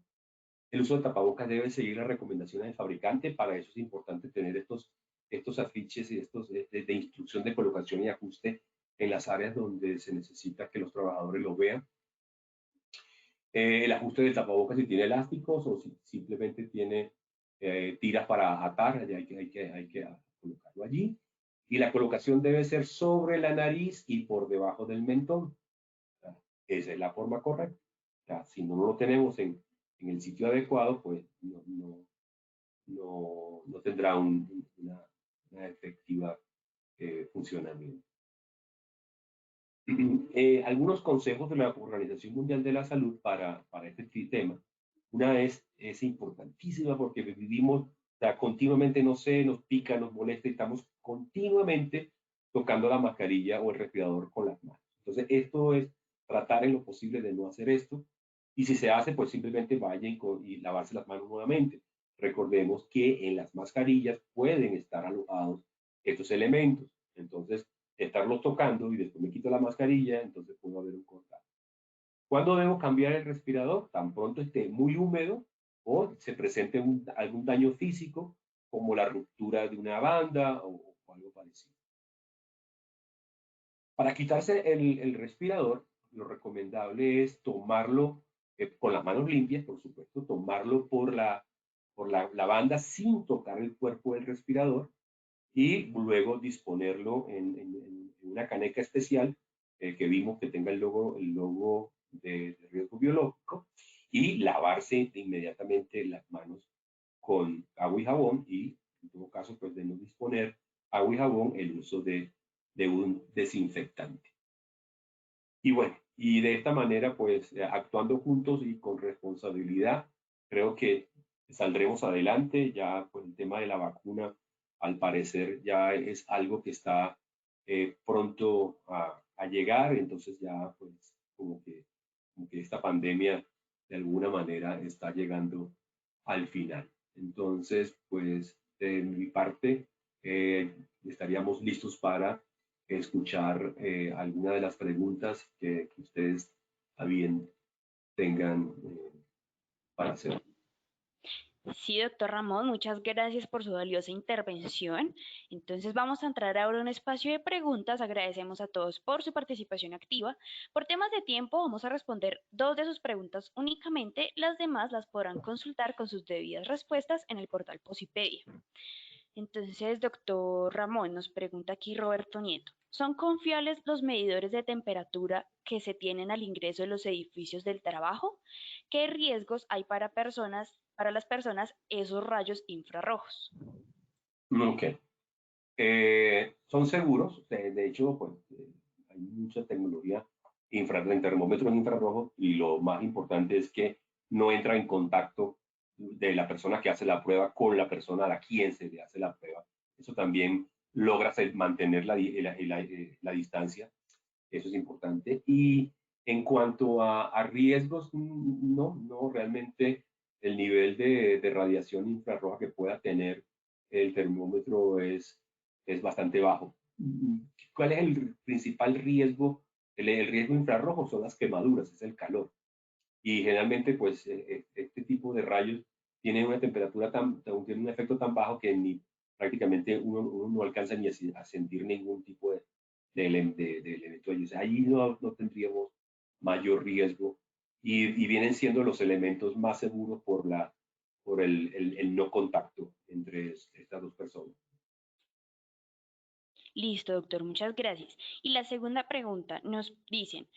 El uso de tapabocas debe seguir las recomendaciones del fabricante. Para eso es importante tener estos afiches y de instrucción de colocación y ajuste en las áreas donde se necesita que los trabajadores lo vean. El ajuste del tapabocas si tiene elásticos o si simplemente tiene tiras para atar, hay que colocarlo allí. Y la colocación debe ser sobre la nariz y por debajo del mentón. Esa es la forma correcta. Si no lo tenemos en el sitio adecuado, pues no tendrá una efectiva funcionamiento. Algunos consejos de la Organización Mundial de la Salud para este tema. Una es importantísima porque vivimos, o sea, continuamente, no sé, nos pica, nos molesta y estamos continuamente tocando la mascarilla o el respirador con las manos. Entonces, esto es tratar en lo posible de no hacer esto. Y si se hace, pues simplemente vaya y lavarse las manos nuevamente. Recordemos que en las mascarillas pueden estar alojados estos elementos. Entonces, estarlos tocando y después me quito la mascarilla, entonces puede haber un contagio. ¿Cuándo debo cambiar el respirador? Tan pronto esté muy húmedo o se presente algún daño físico, como la ruptura de una banda o algo parecido. Para quitarse el respirador, lo recomendable es tomarlo con las manos limpias, por supuesto, tomarlo por la banda sin tocar el cuerpo del respirador y luego disponerlo en una caneca especial que vimos que tenga el logo de riesgo biológico y lavarse inmediatamente las manos con agua y jabón y en todo caso pues de no disponer agua y jabón el uso de un desinfectante. Y bueno, y de esta manera pues actuando juntos y con responsabilidad creo que saldremos adelante. Ya pues el tema de la vacuna al parecer ya es algo que está pronto a llegar, entonces ya pues como que esta pandemia de alguna manera está llegando al final. Entonces pues de mi parte estaríamos listos para escuchar alguna de las preguntas que ustedes a bien tengan para hacer. Sí, doctor Ramón, muchas gracias por su valiosa intervención. Entonces vamos a entrar ahora a un espacio de preguntas. Agradecemos a todos por su participación activa. Por temas de tiempo vamos a responder 2 de sus preguntas únicamente. Las demás las podrán consultar con sus debidas respuestas en el portal Posipedia. Entonces, doctor Ramón, nos pregunta aquí Roberto Nieto. ¿Son confiables los medidores de temperatura que se tienen al ingreso de los edificios del trabajo? ¿Qué riesgos hay para las personas esos rayos infrarrojos? Ok. Son seguros, de hecho, pues hay mucha tecnología en termómetros infrarrojos y lo más importante es que no entra en contacto de la persona que hace la prueba con la persona a quien se le hace la prueba. Eso también logra mantener la distancia, eso es importante. Y en cuanto a riesgos, no, realmente el nivel de radiación infrarroja que pueda tener el termómetro es bastante bajo. ¿Cuál es el principal riesgo? El riesgo infrarrojo son las quemaduras, es el calor. Y generalmente, pues, este tipo de rayos tiene una temperatura tiene un efecto tan bajo que prácticamente uno no alcanza ni a sentir ningún tipo de elemento allí. O sea, allí no tendríamos mayor riesgo y vienen siendo los elementos más seguros por el no contacto entre estas dos personas. Listo, doctor, muchas gracias. Y la segunda pregunta, nos dicen,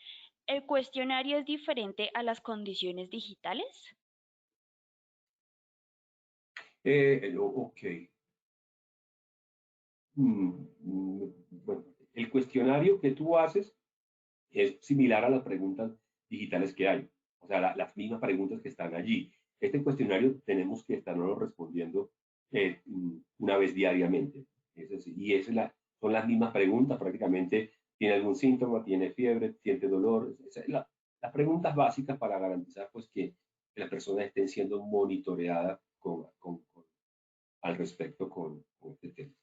¿el cuestionario es diferente a las condiciones digitales? Ok. Bueno, el cuestionario que tú haces es similar a las preguntas digitales que hay, o sea, las mismas preguntas que están allí. Este cuestionario tenemos que estarlo respondiendo una vez diariamente. Y son las mismas preguntas, prácticamente tiene algún síntoma, tiene fiebre, siente dolor. Las preguntas básicas para garantizar pues, que las personas estén siendo monitoreadas al respecto con este tema.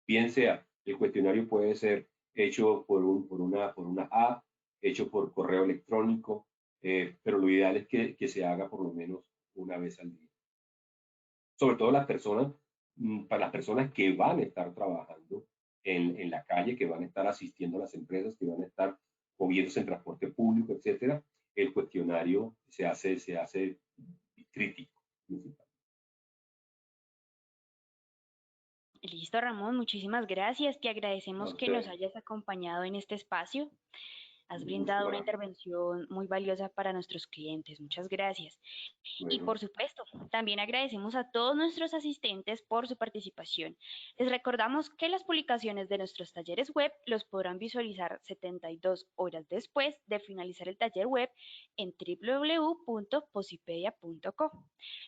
Bien sea, el cuestionario puede ser hecho por una app, hecho por correo electrónico, pero lo ideal es que se haga por lo menos una vez al día. Sobre todo para las personas que van a estar trabajando en la calle, que van a estar asistiendo a las empresas, que van a estar moviéndose en transporte público, etcétera, el cuestionario se hace crítico. Listo, Ramón, muchísimas gracias. Te A agradecemos que nos usted, hayas acompañado en este espacio. Has un gusto brindado una para mí. intervención muy valiosa para nuestros clientes. Muchas gracias. Y Bueno, por supuesto, también agradecemos a todos nuestros asistentes por su participación. Les recordamos que las publicaciones de nuestros talleres web los podrán visualizar 72 horas después de finalizar el taller web en www.posipedia.co.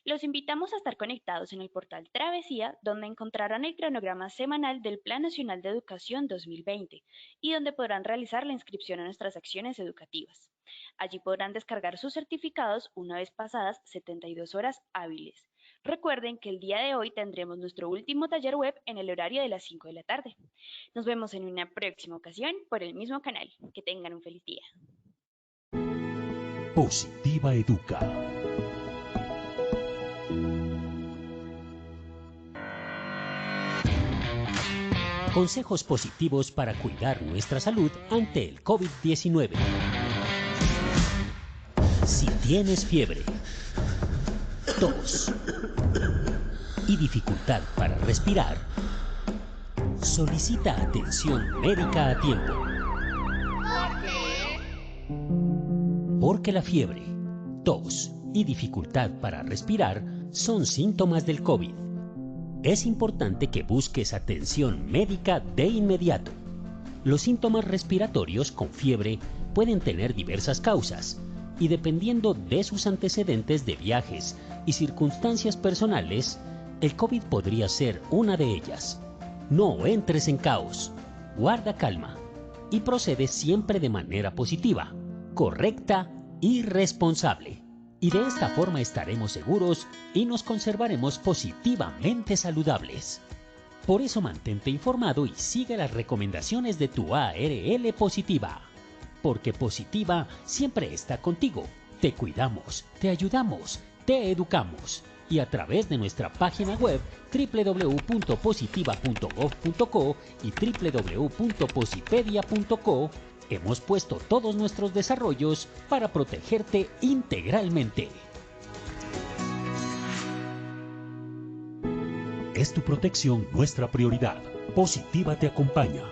Los invitamos a estar conectados en el portal Travesía, donde encontrarán el cronograma semanal del Plan Nacional de Educación 2020 y donde podrán realizar la inscripción a nuestras acciones educativas. Allí podrán descargar sus certificados una vez pasadas 72 horas hábiles. Recuerden que el día de hoy tendremos nuestro último taller web en el horario de las 5 de la tarde. Nos vemos en una próxima ocasión por el mismo canal. Que tengan un feliz día. Positiva Educa. Consejos positivos para cuidar nuestra salud ante el COVID-19. Si tienes fiebre, tos y dificultad para respirar, solicita atención médica a tiempo. ¿Por qué? Porque la fiebre, tos y dificultad para respirar son síntomas del COVID. Es importante que busques atención médica de inmediato. Los síntomas respiratorios con fiebre pueden tener diversas causas y dependiendo de sus antecedentes de viajes y circunstancias personales, el COVID podría ser una de ellas. No entres en caos, guarda calma y procede siempre de manera positiva, correcta y responsable. Y de esta forma estaremos seguros y nos conservaremos positivamente saludables. Por eso mantente informado y sigue las recomendaciones de tu ARL Positiva. Porque Positiva siempre está contigo. Te cuidamos, te ayudamos, te educamos. Y a través de nuestra página web www.positiva.gov.co y www.posipedia.co hemos puesto todos nuestros desarrollos para protegerte integralmente. Es tu protección nuestra prioridad. Positiva te acompaña.